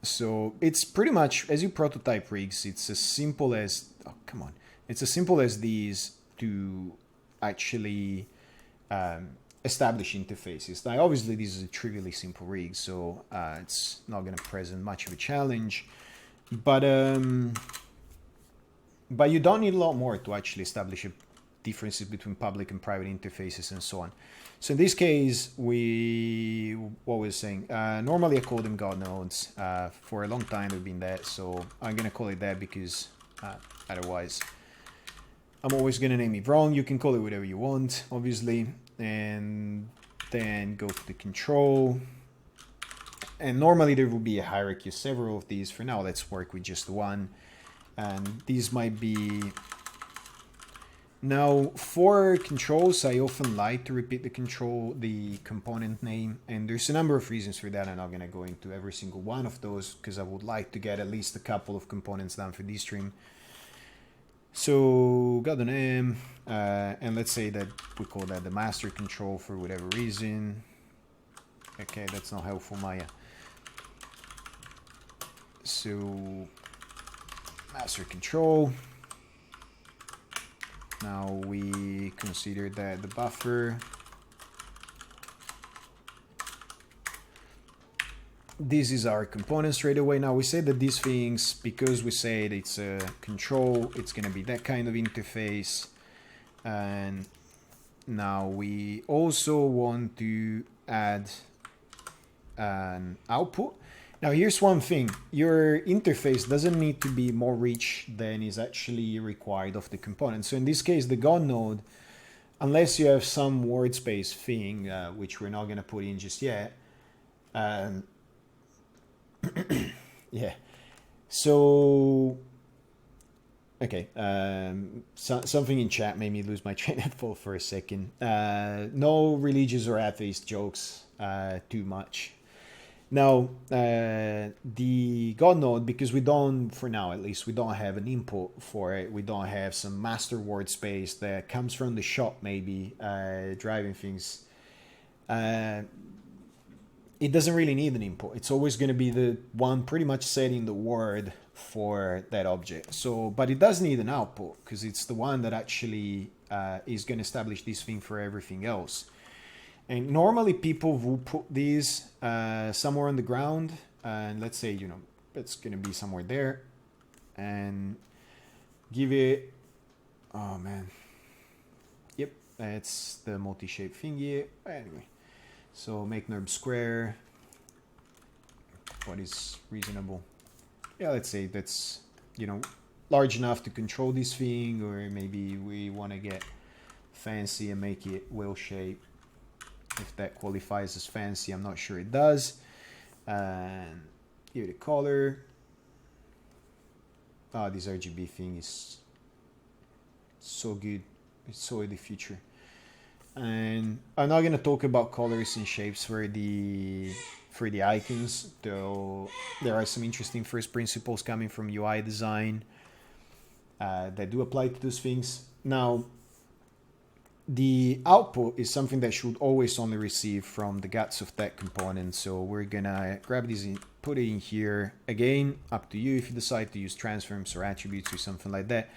So it's pretty much, as you prototype rigs, it's as simple as, oh, come on. It's as simple as these to actually establish interfaces. Now, obviously, this is a trivially simple rig, so it's not going to present much of a challenge. But you don't need a lot more to actually establish differences between public and private interfaces and so on. So in this case, what was I saying? Normally I call them God nodes. For a long time they've been that, so I'm gonna call it that because otherwise I'm always gonna name it wrong. You can call it whatever you want, obviously, and then go to the control. And normally there will be a hierarchy of several of these. For now, let's work with just one. And these might be. Now, for controls, I often like to repeat the component name, and there's a number of reasons for that. I'm not going to go into every single one of those because I would like to get at least a couple of components done for this stream. So, got the name, and let's say that we call that the master control for whatever reason. Okay, that's not helpful, Maya. So, master control. Now we consider that the buffer. This is our component straight away. Now we say that these things, because we said it's a control, it's going to be that kind of interface. And now we also want to add an output. Now here's one thing, your interface doesn't need to be more rich than is actually required of the component. So in this case, the God node, unless you have some word space thing, which we're not going to put in just yet. Yeah, so, okay, something in chat made me lose my train of thought for a second. No religious or atheist jokes too much. Now, the God node, because we don't, for now at least, we don't have an input for it. We don't have some master word space that comes from the shop, maybe, driving things. It doesn't really need an input. It's always going to be the one pretty much setting the word for that object. So, but it does need an output because it's the one that actually is going to establish this thing for everything else. And normally people will put these somewhere on the ground, and let's say, it's going to be somewhere there, and give it, oh man, yep, that's the multi-shape thingy. Anyway, so make NURB square, what is reasonable? Yeah, let's say that's, large enough to control this thing, or maybe we want to get fancy and make it wheel shape. If that qualifies as fancy, I'm not sure it does. And give it a color. Oh, this RGB thing is so good. It's so the future. And I'm not gonna talk about colors and shapes for the icons, though there are some interesting first principles coming from UI design that do apply to those things. Now, the output is something that should always only receive from the guts of that component. So we're gonna grab this and put it in here. Again, up to you if you decide to use transforms or attributes or something like that.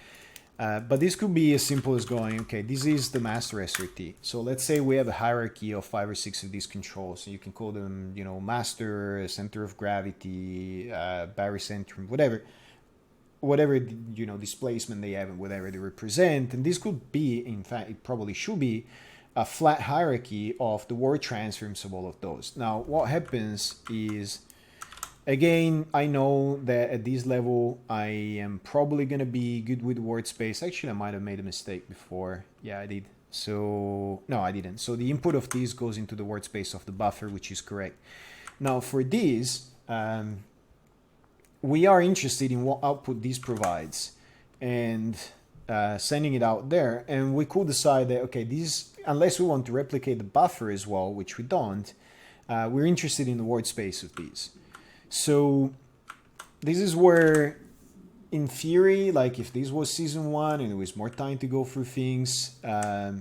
But this could be as simple as going, okay, this is the master SRT. So let's say we have a hierarchy of 5 or 6 of these controls. So you can call them, you know, master, center of gravity, barycentrum, whatever, you know, displacement they have and whatever they represent. And this could be, in fact, it probably should be a flat hierarchy of the word transforms of all of those. Now, what happens is, again, I know that at this level, I am probably going to be good with word space. Actually, I might have made a mistake before. Yeah, I did. So, no, I didn't. So the input of this goes into the word space of the buffer, which is correct. Now, for this, we are interested in what output this provides and sending it out there. And we could decide that, okay, this, unless we want to replicate the buffer as well, which we don't, we're interested in the word space of these. So this is where, in theory, like if this was season 1 and there was more time to go through things, all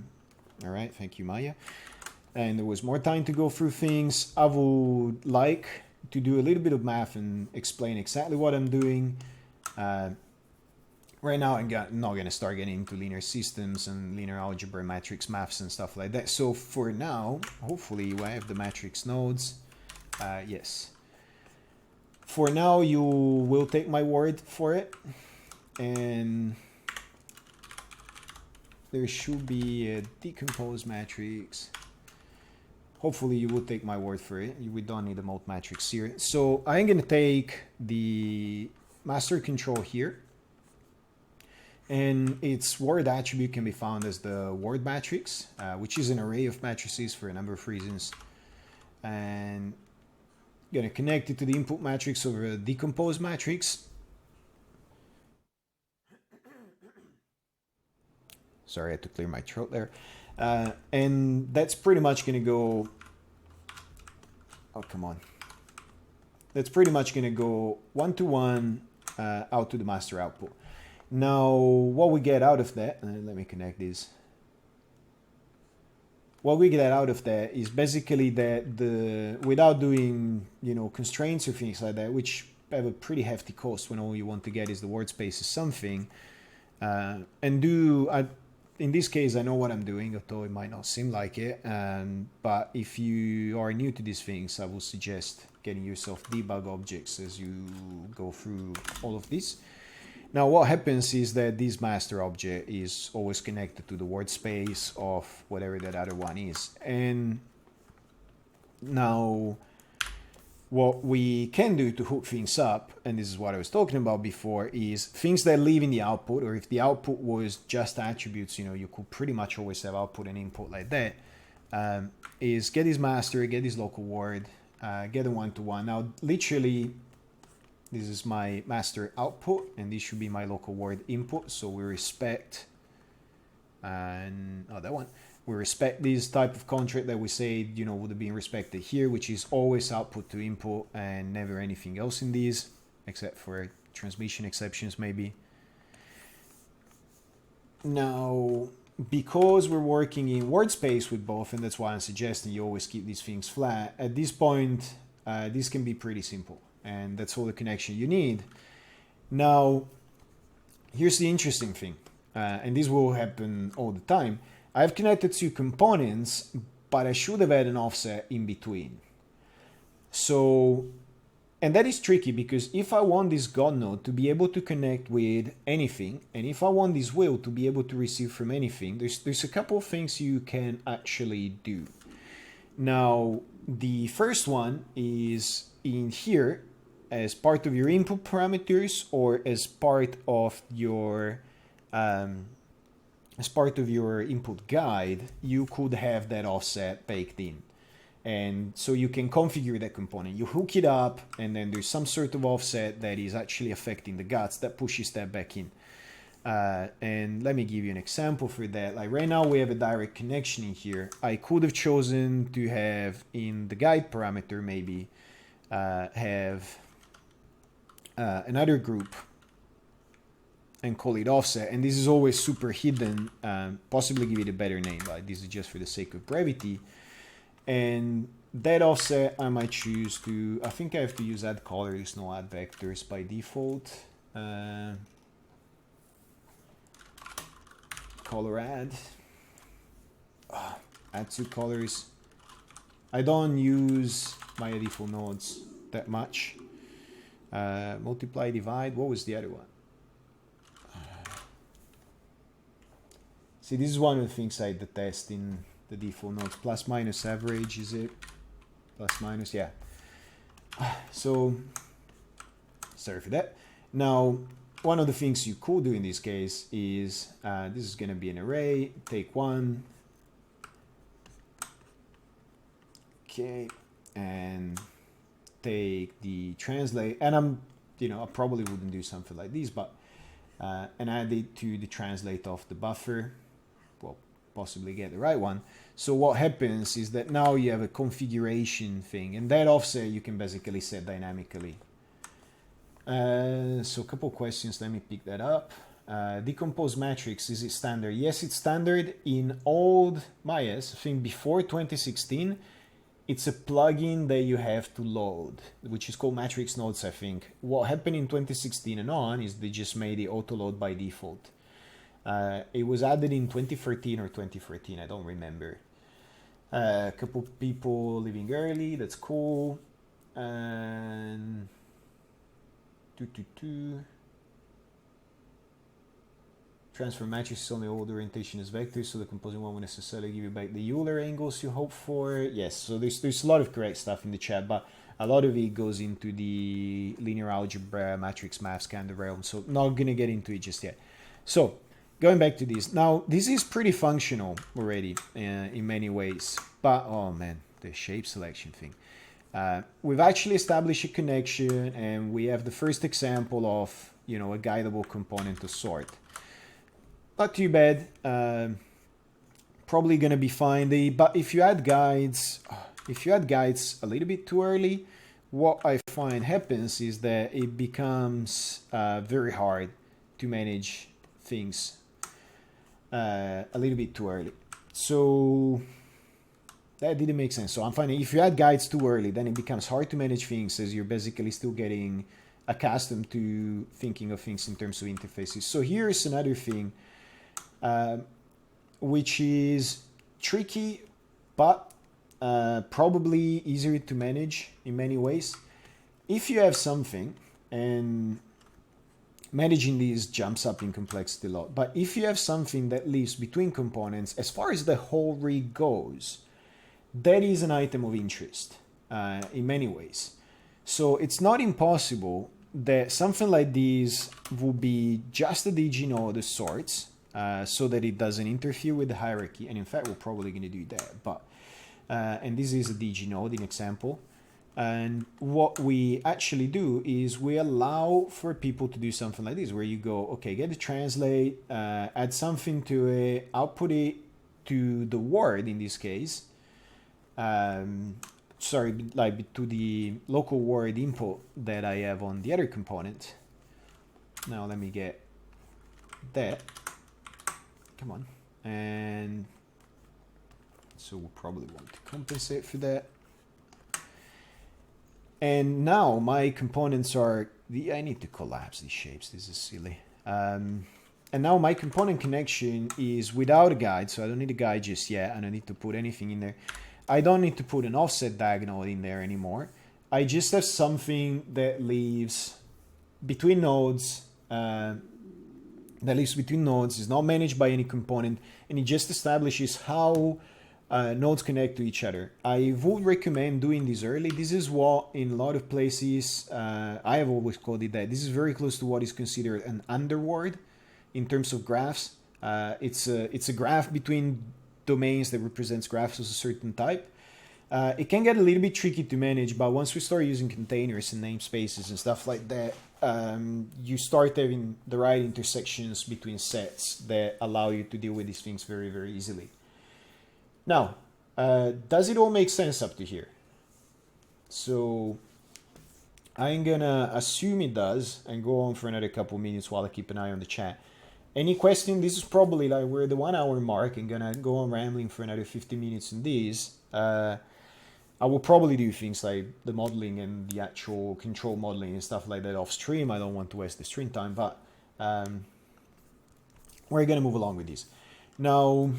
right, thank you, Maya. And there was more time to go through things, I would like to do a little bit of math and explain exactly what I'm doing. Right now, I'm not going to start getting into linear systems and linear algebra, matrix maths and stuff like that. So for now, hopefully I have the matrix nodes. Yes. For now, you will take my word for it. And there should be a decomposed matrix. Hopefully you will take my word for it. We don't need a mode matrix here. So I'm going to take the master control here. And its word attribute can be found as the word matrix, which is an array of matrices for a number of reasons. And I'm going to connect it to the input matrix over a decomposed matrix. Sorry, I had to clear my throat there. And that's pretty much going to go, oh, come on. That's pretty much going to go one-to-one out to the master output. Now, what we get out of that, let me connect these. What we get out of that is basically that without doing, you know, constraints or things like that, which have a pretty hefty cost when all you want to get is the word space is something, in this case, I know what I'm doing, although it might not seem like it. But if you are new to these things, I would suggest getting yourself debug objects as you go through all of this. Now, what happens is that this master object is always connected to the word space of whatever that other one is. And now, what we can do to hook things up, and this is what I was talking about before, is things that live in the output, or if the output was just attributes, you know, you could pretty much always have output and input like that, is get this master, get this local word, get a one-to-one. Now, literally, this is my master output, and this should be my local word input. So we respect, and that one. We respect this type of contract that we say, you know, would have been respected here, which is always output to input and never anything else in these, except for transmission exceptions maybe. Now, because we're working in word space with both, and that's why I'm suggesting you always keep these things flat, at this point, this can be pretty simple. And that's all the connection you need. Now, here's the interesting thing, and this will happen all the time. I've connected two components, but I should have had an offset in between. So, and that is tricky because if I want this God node to be able to connect with anything, and if I want this wheel to be able to receive from anything, there's a couple of things you can actually do. Now, the first one is in here as part of your input parameters or as part of your input guide, you could have that offset baked in. And so you can configure that component. You hook it up, and then there's some sort of offset that is actually affecting the guts that pushes that back in. And let me give you an example for that. Like right now we have a direct connection in here. I could have chosen to have in the guide parameter maybe have another group and call it offset. And this is always super hidden, possibly give it a better name. Like this is just for the sake of brevity. And that offset I might choose to, I think I have to use add colors, no add vectors by default. Color add. Add two colors. I don't use my default nodes that much. Multiply, divide. What was the other one? See, this is one of the things I detest in the default nodes. Plus minus average, is it? Plus minus, yeah. So, sorry for that. Now, one of the things you could do in this case is, this is going to be an array, take one. Okay, and take the translate, and I probably wouldn't do something like this, but, and add it to the translate of the buffer. Well, possibly get the right one. So what happens is that now you have a configuration thing, and that offset you can basically set dynamically. So a couple questions, let me pick that up. Decompose matrix, is it standard? Yes, it's standard in old Mayas. I think before 2016, it's a plugin that you have to load, which is called matrix nodes, I think. What happened in 2016 and on is they just made it auto load by default. It was added in 2013 or 2014, I don't remember. A couple people leaving early, that's cool. And transfer matrix is only old orientation as vectors, so the composing one will necessarily give you back the Euler angles you hope for. Yes, so there's a lot of correct stuff in the chat, but a lot of it goes into the linear algebra, matrix maths kind of realm, so not gonna get into it just yet. So going back to this, now this is pretty functional already in many ways, but oh man, the shape selection thing. We've actually established a connection, and we have the first example of a guidable component of sort. Not too bad. Probably gonna be fine. But if you add guides a little bit too early, what I find happens is that it becomes very hard to manage things a little bit too early. So that didn't make sense. So I'm finding if you add guides too early, then it becomes hard to manage things, as you're basically still getting accustomed to thinking of things in terms of interfaces. So here's another thing, which is tricky, but probably easier to manage in many ways. If you have something, and managing these jumps up in complexity a lot, but if you have something that lives between components, as far as the whole rig goes, that is an item of interest in many ways. So it's not impossible that something like this will be just a DG node of sorts, so that it doesn't interfere with the hierarchy. And in fact, we're probably going to do that. But and this is a DG node in example. And what we actually do is we allow for people to do something like this, where you go, okay, get the translate, add something to it, output it to the word in this case. Sorry, like to the local word input that I have on the other component. Now let me get that. Come on. And so we'll probably want to compensate for that. And now my components are, I need to collapse these shapes, this is silly. And now my component connection is without a guide, so I don't need a guide just yet. I don't need to put anything in there. I don't need to put an offset diagonal in there anymore. I just have something that leaves between nodes, is not managed by any component, and it just establishes how nodes connect to each other. I would recommend doing this early. This is what in a lot of places, I have always called it that. This is very close to what is considered an underword in terms of graphs. It's a graph between domains that represents graphs of a certain type. It can get a little bit tricky to manage, but once we start using containers and namespaces and stuff like that, you start having the right intersections between sets that allow you to deal with these things very, very easily. Now, does it all make sense up to here? So I'm gonna assume it does and go on for another couple minutes while I keep an eye on the chat. Any question? This is probably like we're the 1 hour mark and gonna go on rambling for another 50 minutes in this. I will probably do things like the modeling and the actual control modeling and stuff like that off stream. I don't want to waste the stream time, but we're gonna move along with this. Now,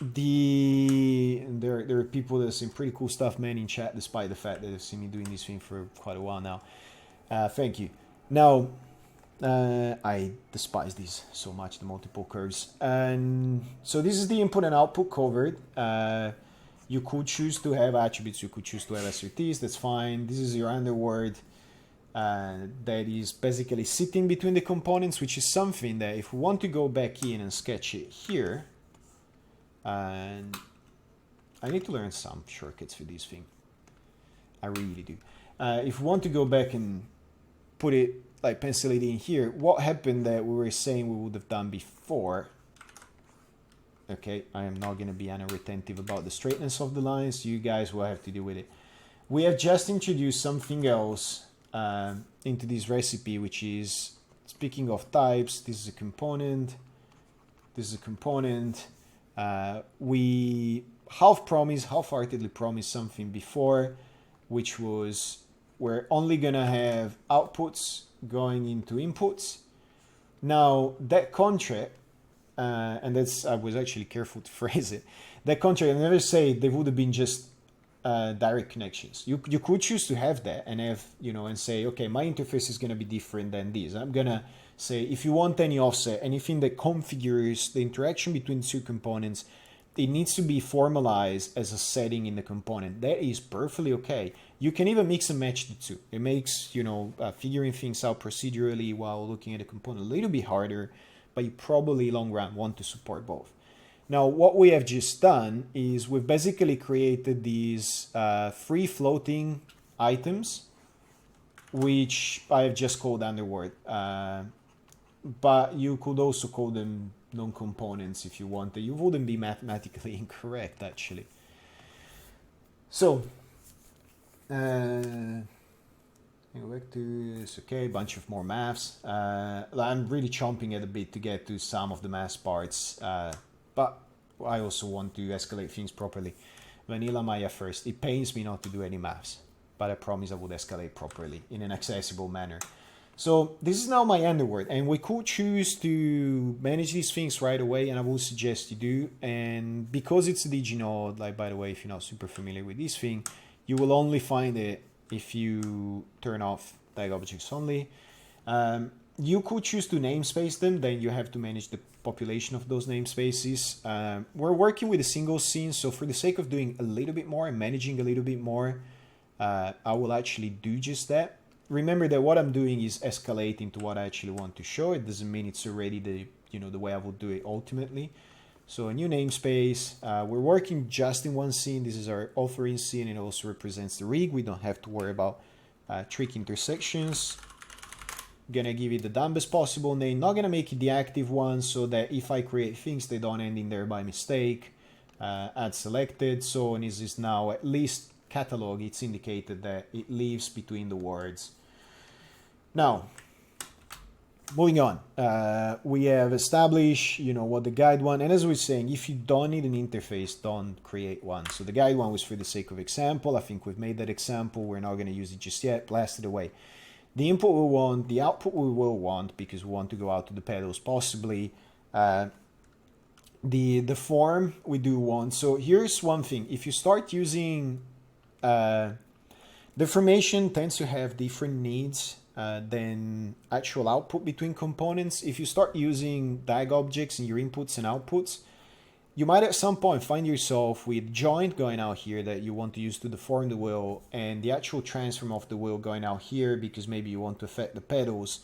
there are people that are saying pretty cool stuff, man, in chat, despite the fact that they've seen me doing this thing for quite a while now. Thank you. Now, I despise these so much, the multiple curves. And so this is the input and output covered. You could choose to have attributes, you could choose to have SRTs, that's fine. This is your underword that is basically sitting between the components, which is something that if we want to go back in and sketch it here, and I need to learn some shortcuts for this thing. I really do. If we want to go back and put it, like pencil it in here, what happened that we were saying we would have done before. Okay, I am not going to be retentive about the straightness of the lines. You guys will have to deal with it. We have just introduced something else into this recipe, which is, speaking of types, this is a component. This is a component. We half-heartedly promised something before, which was we're only going to have outputs going into inputs. Now, that contract, and that's, I was actually careful to phrase it. That contract, I never say they would have been just direct connections. You could choose to have that and have, and say, okay, my interface is going to be different than this. I'm going to say, if you want any offset, anything that configures the interaction between two components, it needs to be formalized as a setting in the component. That is perfectly okay. You can even mix and match the two. It makes, figuring things out procedurally while looking at a component a little bit harder, but you probably long run want to support both. Now, what we have just done is we've basically created these free floating items, which I have just called underword. But you could also call them non-components if you wanted. You wouldn't be mathematically incorrect, actually. So, go back to this. Okay, a bunch of more maths. I'm really chomping at a bit to get to some of the maths parts, but I also want to escalate things properly. Vanilla Maya first. It pains me not to do any maths, but I promise I would escalate properly in an accessible manner. So this is now my underword, and we could choose to manage these things right away, and I will suggest you do. And because it's a DigiNode, like, by the way, if you're not super familiar with this thing, you will only find it if you turn off tag objects only. You could choose to namespace them, then you have to manage the population of those namespaces. We're working with a single scene, so for the sake of doing a little bit more and managing a little bit more, I will actually do just that. Remember that what I'm doing is escalating to what I actually want to show. It doesn't mean it's already the way I will do it ultimately. So a new namespace. We're working just in one scene. This is our authoring scene, and it also represents the rig. We don't have to worry about trick intersections. Gonna give it the dumbest possible name. Not gonna make it the active one, so that if I create things, they don't end in there by mistake. Add selected. So and this is now at least catalog. It's indicated that it lives between the words. Now, moving on, we have established, what the guide one, and as we were saying, if you don't need an interface, don't create one. So the guide one was for the sake of example. I think we've made that example. We're not going to use it just yet. Blast it away. The input we want, the output we will want, because we want to go out to the pedals possibly. The form we do want. So here's one thing. If you start using, deformation tends to have different needs than actual output between components. If you start using DAG objects in your inputs and outputs, you might at some point find yourself with joint going out here that you want to use to deform the wheel, and the actual transform of the wheel going out here because maybe you want to affect the pedals.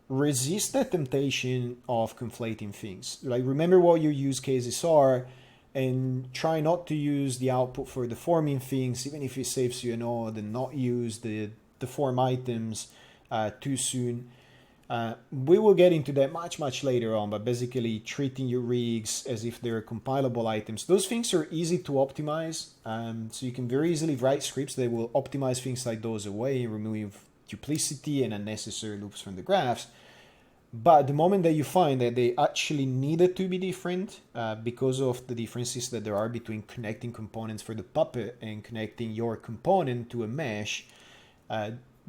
Resist that temptation of conflating things. Like, remember what your use cases are. and try not to use the output for deforming things, even if it saves you a node, and not use the deform items too soon. We will get into that much later on, but basically treating your rigs as if they're compilable items. Those things are easy to optimize, so you can very easily write scripts that will optimize things like those away and remove duplicity and unnecessary loops from the graphs. But the moment that you find that they actually needed to be different because of the differences that there are between connecting components for the puppet and connecting your component to a mesh,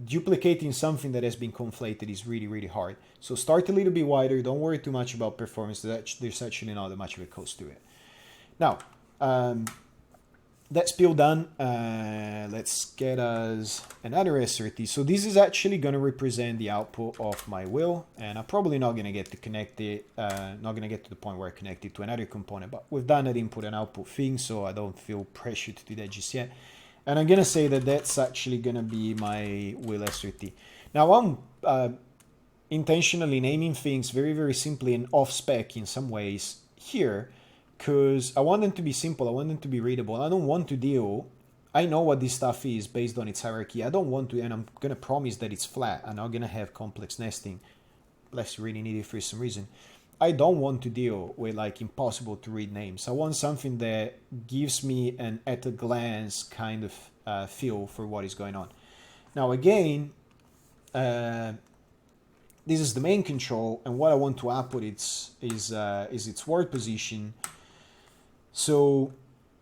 duplicating something that has been conflated is really hard. So start a little bit wider. Don't worry too much about performance. There's actually not that much of a cost to it. Now, that's build done. Let's get us another SRT. So this is actually going to represent the output of my wheel, and I'm probably not going to get to connect it, not going to get to the point where I connect it to another component, but we've done that input and output thing, so I don't feel pressured to do that just yet. And I'm going to say that that's actually going to be my wheel SRT. Now I'm intentionally naming things very simply and off spec in some ways here, because I want them to be simple, I want them to be readable. I don't want to deal, I know what this stuff is based on its hierarchy. I don't want to, and I'm going to promise that it's flat. I'm not going to have complex nesting, unless you really need it for some reason. I don't want to deal with like impossible to read names. I want something that gives me an at a glance kind of feel for what is going on. Now again, this is the main control, and what I want to output is its word position. So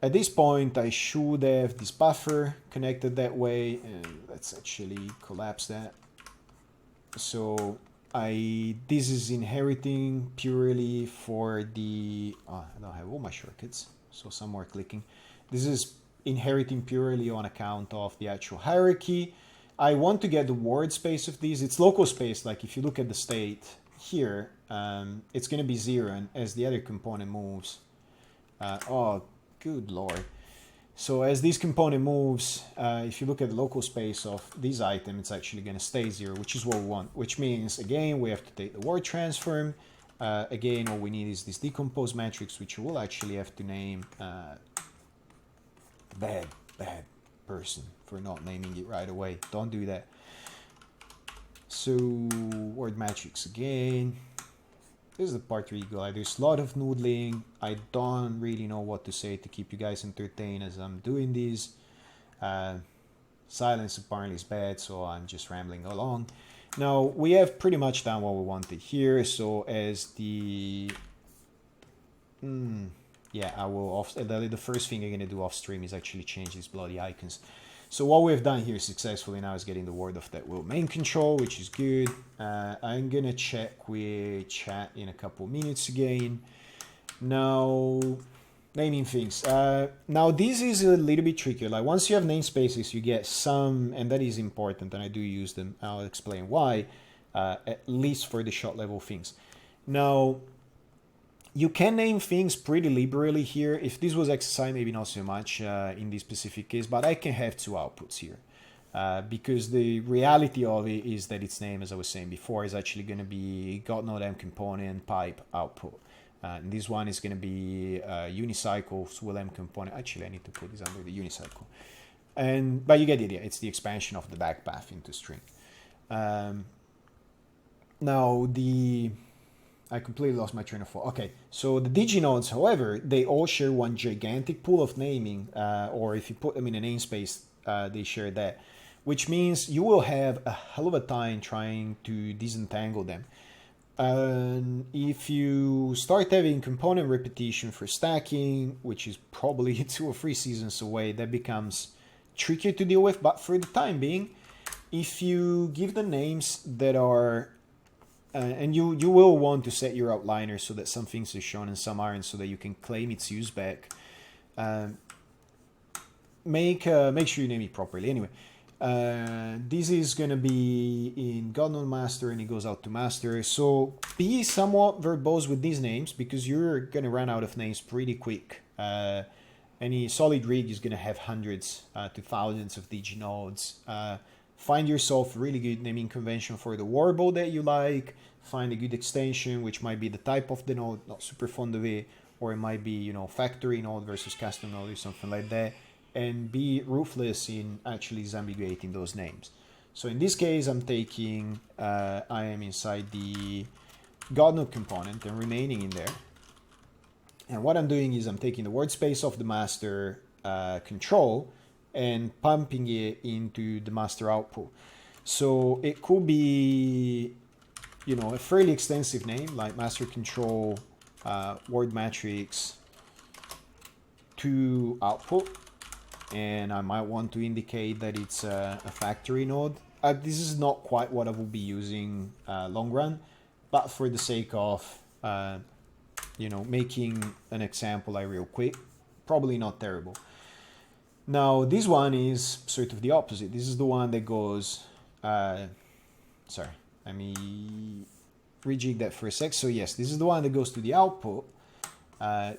at this point, I should have this buffer connected that way, and let's actually collapse that. So this is inheriting purely for the, I don't have all my shortcuts, so some more clicking. This is inheriting purely on account of the actual hierarchy. I want to get the word space of these. It's local space, like if you look at the state here, it's going to be 0, and as the other component moves, oh, good lord. So as this component moves, if you look at the local space of this item, it's actually going to stay 0, which is what we want. Which means, again, we have to take the word transform. Again, all we need is this decompose matrix, which we'll actually have to name bad person for not naming it right away. Don't do that. So word matrix again. This is the part where you go, there's a lot of noodling. I don't really know what to say to keep you guys entertained as I'm doing this. Silence apparently is bad, so I'm just rambling along. Now, we have pretty much done what we wanted here. So as the... yeah, I will the first thing I'm going to do off stream is actually change these bloody icons. So what we've done here successfully now is getting the word of that wheel main control, which is good. I'm going to check with chat in a couple minutes again. Now, naming things. Now, this is a little bit trickier. Like once you have namespaces, you get some, and that is important, and I do use them. I'll explain why, at least for the shot level things. Now, you can name things pretty liberally here. If this was XSI, maybe not so much in this specific case, but I can have two outputs here. Because the reality of it is that its name, as I was saying before, is actually going to be got-node-m component pipe output. And this one is going to be unicycle swell-m component. Actually, I need to put this under the unicycle. But you get the idea. It's the expansion of the backpath into string. Now, I completely lost my train of thought. Okay, so the diginodes, however, they all share one gigantic pool of naming, or if you put them in a namespace, they share that, which means you will have a hell of a time trying to disentangle them. If you start having component repetition for stacking, which is probably 2 or 3 seasons away, that becomes trickier to deal with. But for the time being, if you give the names that are and you will want to set your outliner so that some things are shown and some aren't, so that you can claim its use back. Make sure you name it properly. Anyway, this is going to be in God-node master, and it goes out to master. So be somewhat verbose with these names, because you're going to run out of names pretty quick. Any solid rig is going to have hundreds to thousands of diginodes. Find yourself a really good naming convention for the warble that you like. Find a good extension, which might be the type of the node, not super fond of it, or it might be, you know, factory node versus custom node or something like that, and be ruthless in actually disambiguating those names. So in this case, I'm taking, I am inside the God node component and remaining in there. And what I'm doing is I'm taking the word space of the master control and pumping it into the master output. So it could be, you know, a fairly extensive name like master control word matrix to output. And I might want to indicate that it's a factory node. This is not quite what I will be using long run, but for the sake of, you know, making an example like real quick, probably not terrible. Now, this one is sort of the opposite. This is the one that goes, sorry, let me rejig that for a sec. So yes, this is the one that goes to the output.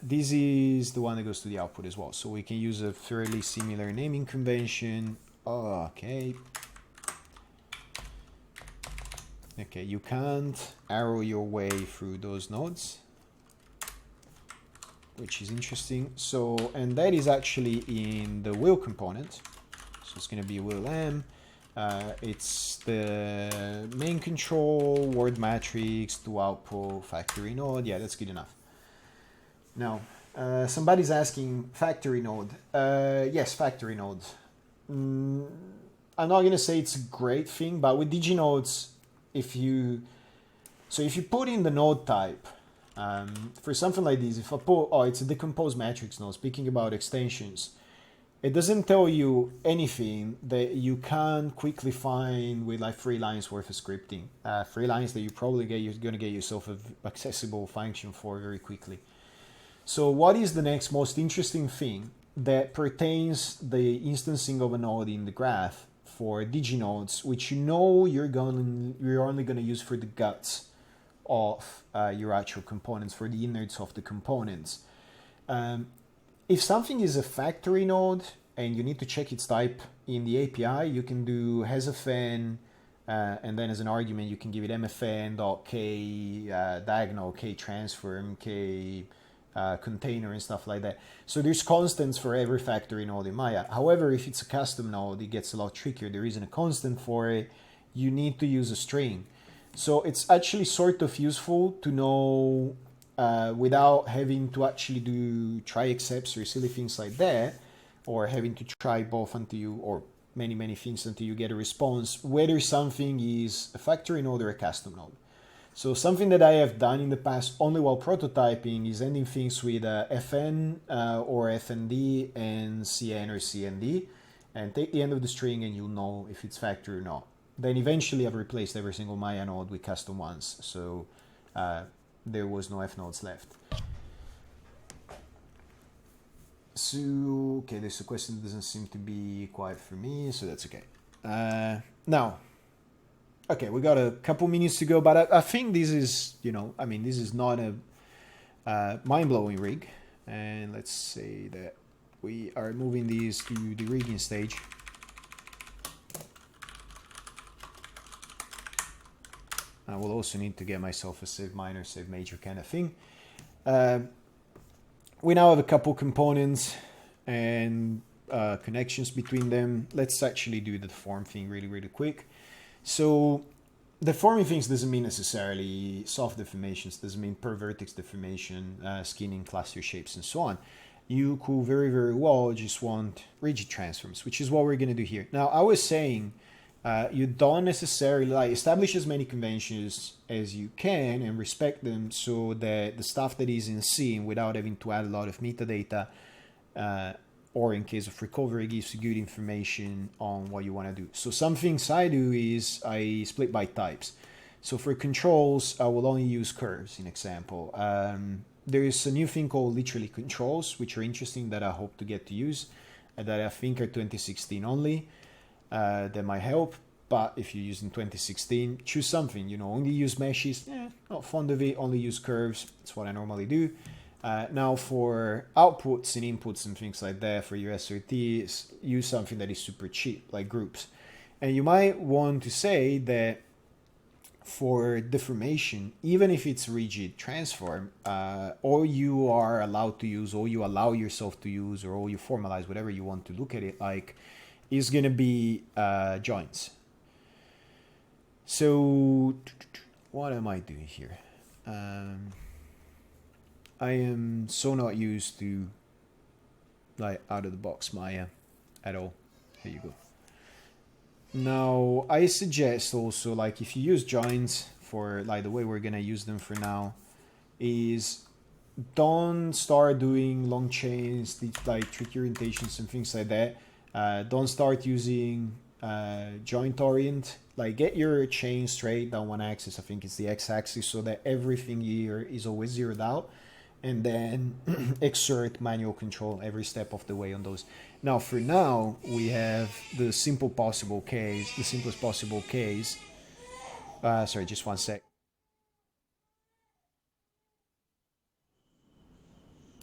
This is the one that goes to the output as well. So we can use a fairly similar naming convention. Oh, okay. Okay, you can't arrow your way through those nodes, which is interesting. So, and that is actually in the will component. So it's going to be will m. It's the main control, word matrix to output, factory node. Yeah, that's good enough. Now, somebody's asking factory node. Yes, factory node. I'm not going to say it's a great thing, but with DigiNodes, if you put in the node type, for something like this, if I put, oh, it's a decomposed matrix node, speaking about extensions, it doesn't tell you anything that you can't quickly find with like 3 lines worth of scripting. 3 lines that you're going to get yourself an accessible function for very quickly. So what is the next most interesting thing that pertains the instancing of a node in the graph for DigiNodes, which you know you're only going to use for the guts of your actual components, for the innards of the components. If something is a factory node and you need to check its type in the API, you can do hasfn, and then as an argument you can give it mfn.k diagonal, k transform, k container and stuff like that. So there's constants for every factory node in Maya. However, if it's a custom node, it gets a lot trickier. There isn't a constant for it. You need to use a string. So it's actually sort of useful to know without having to actually do try excepts or silly things like that, or having to try both until you, or many things until you get a response, whether something is a factory node or a custom node. So something that I have done in the past only while prototyping is ending things with fn or fnd and cn or cnd, and take the end of the string and you'll know if it's factory or not. Then eventually I've replaced every single Maya node with custom ones, so there was no f nodes left. So, okay, there's a question that doesn't seem to be quite for me, so that's okay. Now, okay, we got a couple minutes to go, but I think this is, you know, I mean, this is not a mind-blowing rig. And let's say that we are moving these to the rigging stage. I will also need to get myself a save minor, save major kind of thing. We now have a couple components and connections between them. Let's actually do the deform thing really quick. So deforming things doesn't mean necessarily soft deformations, doesn't mean per vertex deformation, skinning, cluster shapes, and so on. You could very well just want rigid transforms, which is what we're going to do here. Now, I was saying you don't necessarily like establish as many conventions as you can and respect them, so that the stuff that is in scene without having to add a lot of metadata, or in case of recovery, gives you good information on what you want to do. So some things I do is I split by types. So for controls, I will only use curves, in example. There is a new thing called literally controls, which are interesting, that I hope to get to use, that I think are 2016 only. That might help, but if you're using 2016, choose something, you know, only use meshes, not fond of it, only use curves, that's what I normally do. Now for outputs and inputs and things like that, for your SRTs, use something that is super cheap, like groups. And you might want to say that for deformation, even if it's rigid transform, all you are allowed to use, or you allow yourself to use, or all you formalize, whatever you want to look at it like, is going to be joints. So what am I doing here? I am so not used to like out of the box Maya at all. Here you go. Now I suggest also, like, if you use joints for like the way we're gonna use them for now, is don't start doing long chains, these like tricky orientations and things like that. Don't start using joint orient. Like, get your chain straight down one axis. I think it's the x-axis, so that everything here is always zeroed out, and then exert manual control every step of the way on those. Now, for now, we have the simplest possible case. Sorry, just one sec.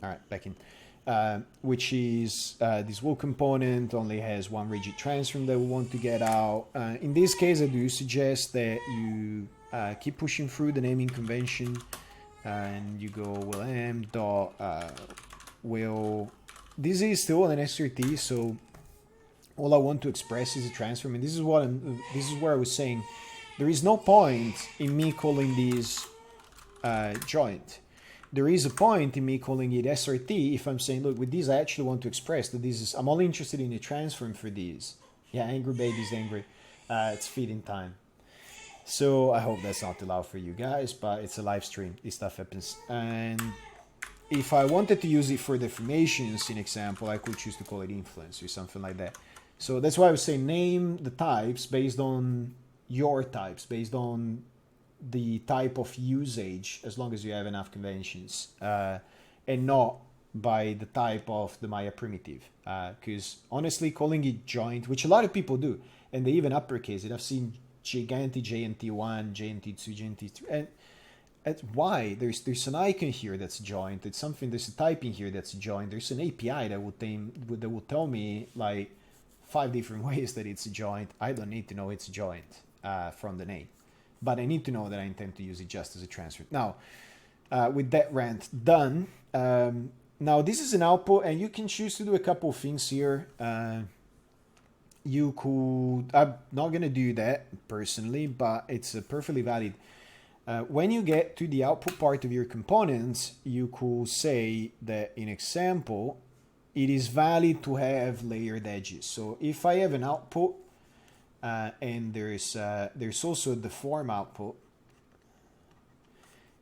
All right, back in. Which is this wall component only has one rigid transform that we want to get out. In this case, I do suggest that you keep pushing through the naming convention, and you go will m dot will. This is still an SRT, so all I want to express is a transform, and this is where I was saying there is no point in me calling these joint. There is a point in me calling it SRT if I'm saying, look, with these I actually want to express that this is, I'm only interested in a transform for these. Yeah, angry baby's angry. It's feeding time. So I hope that's not too loud for you guys, but it's a live stream. This stuff happens. And if I wanted to use it for deformations, in example, I could choose to call it influence or something like that. So that's why I was saying name the types based on your types, based on the type of usage, as long as you have enough conventions, and not by the type of the Maya primitive. Because honestly, calling it joint, which a lot of people do, and they even uppercase it. I've seen gigantic JNT1, JNT2, JNT3, and that's why there's an icon here that's joint. It's something, there's a type in here that's joint. There's an API that will tell me like 5 different ways that it's a joint. I don't need to know it's a joint from the name, but I need to know that I intend to use it just as a transfer. Now, with that rant done, now this is an output, and you can choose to do a couple of things here. You could, I'm not going to do that personally, but it's perfectly valid. When you get to the output part of your components, you could say that in example, it is valid to have layered edges. So if I have an output, and there's also the form output,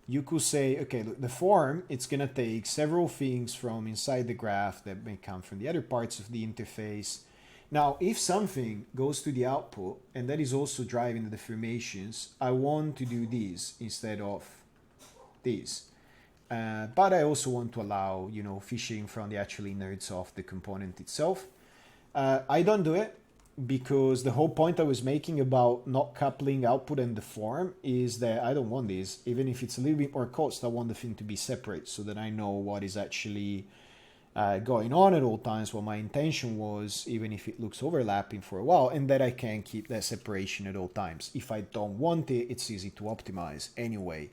you could say, okay, look, the form, it's going to take several things from inside the graph that may come from the other parts of the interface. Now, if something goes to the output, and that is also driving the deformations, I want to do these instead of these. But I also want to allow, fishing from the actual innards of the component itself. I don't do it, because the whole point I was making about not coupling output and the form is that I don't want this. Even if it's a little bit more cost, I want the thing to be separate so that I know what is actually going on at all times, what my intention was, even if it looks overlapping for a while, and that I can keep that separation at all times. If I don't want it, it's easy to optimize anyway.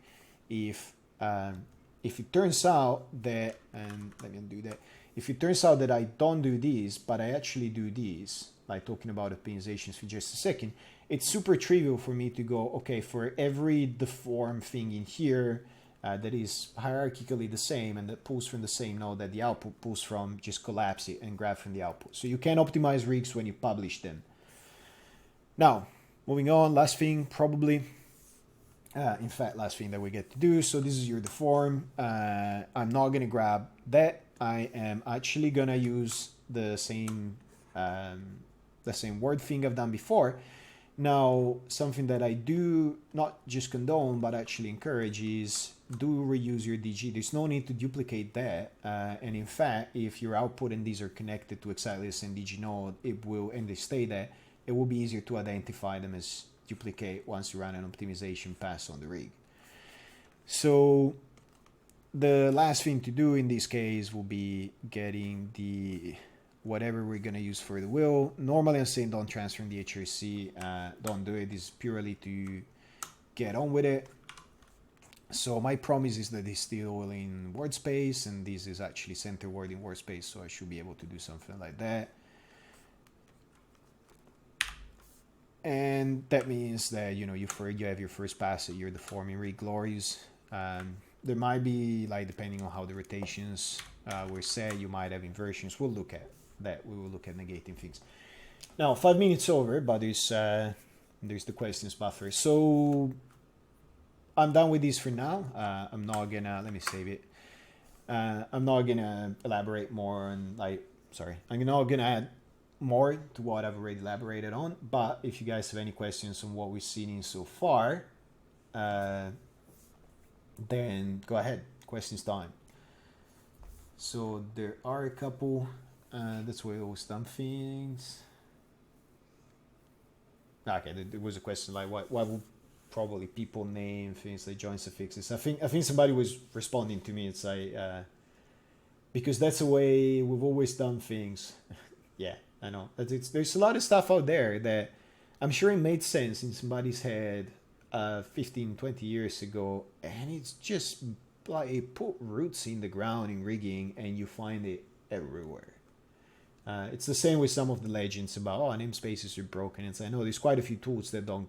If it turns out that, and let me undo that, if it turns out that I don't do these, but I actually do these, like talking about optimizations for just a second, it's super trivial for me to go, okay, for every deform thing in here that is hierarchically the same and that pulls from the same node that the output pulls from, just collapse it and grab from the output. So you can optimize rigs when you publish them. Now, moving on, last thing probably, in fact, last thing that we get to do. So this is your deform. I'm not going to grab that. I am actually going to use the same word thing I've done before. Now, something that I do not just condone, but actually encourage is do reuse your DG. There's no need to duplicate that. And in fact, if your output and these are connected to exactly the same DG node, it will, and they stay there, it will be easier to identify them as duplicate once you run an optimization pass on the rig. So the last thing to do in this case will be getting the whatever we're going to use for the wheel. Normally I'm saying don't transform the HRC, don't do it. This is purely to get on with it. So my promise is that it's still in word space, and this is actually center word in word space, so I should be able to do something like that. And that means that, you know, you have your first pass at your deforming really glorious. There might be, like, depending on how the rotations were set, you might have inversions. We'll look at that. We will look at negating things. Now, 5 minutes over, but there's the questions buffer. So I'm done with this for now. I'm not gonna, let me save it. I'm not gonna elaborate more on, I'm not gonna add more to what I've already elaborated on. But if you guys have any questions on what we've seen so far, then go ahead. Questions time. So there are a couple. That's where all done things. Okay, there was a question like what would probably people name things like joint suffixes. I think somebody was responding to me. It's like because that's the way we've always done things. Yeah, I know. There's a lot of stuff out there that I'm sure it made sense in somebody's head 15, 20 years ago, and it's just like it put roots in the ground in rigging, and you find it everywhere. It's the same with some of the legends about namespaces are broken. It's I know there's quite a few tools that don't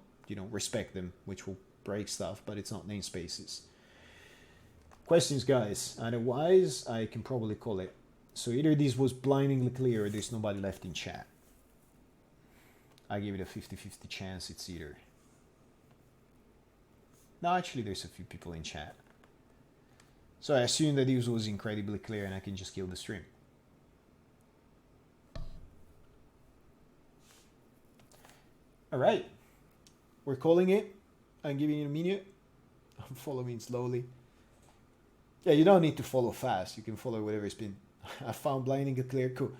respect them, which will break stuff, but it's not namespaces. Questions, guys? Otherwise, I can probably call it. So either this was blindingly clear or there's nobody left in chat. I give it a 50-50 chance it's either. No, actually there's a few people in chat. So I assume that this was incredibly clear and I can just kill the stream. All right, we're calling it. I'm giving it a minute. I'm following slowly. Yeah, you don't need to follow fast. You can follow whatever's been. I found blinding a clear. Cool.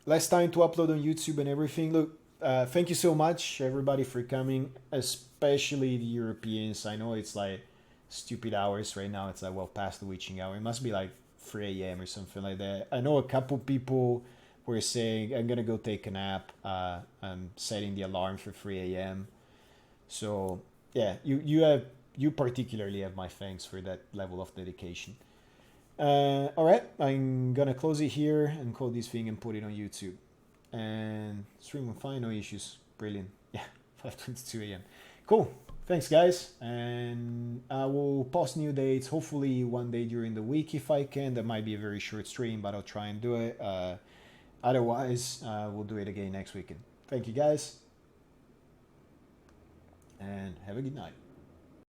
Less time to upload on YouTube and everything. Look, thank you so much, everybody, for coming, especially the Europeans. I know it's like stupid hours right now. It's like well past the witching hour. It must be like 3 a.m. or something like that. I know a couple people were saying, I'm going to go take a nap. I'm setting the alarm for 3 a.m. So, yeah, you particularly have my thanks for that level of dedication. All right, I'm going to close it here and call this thing and put it on YouTube. And stream on fine, no issues. Brilliant. Yeah, 5:22 a.m. Cool. Thanks, guys. And I will post new dates, hopefully one day during the week if I can. That might be a very short stream, but I'll try and do it. Otherwise, we'll do it again next weekend. Thank you, guys. And have a good night.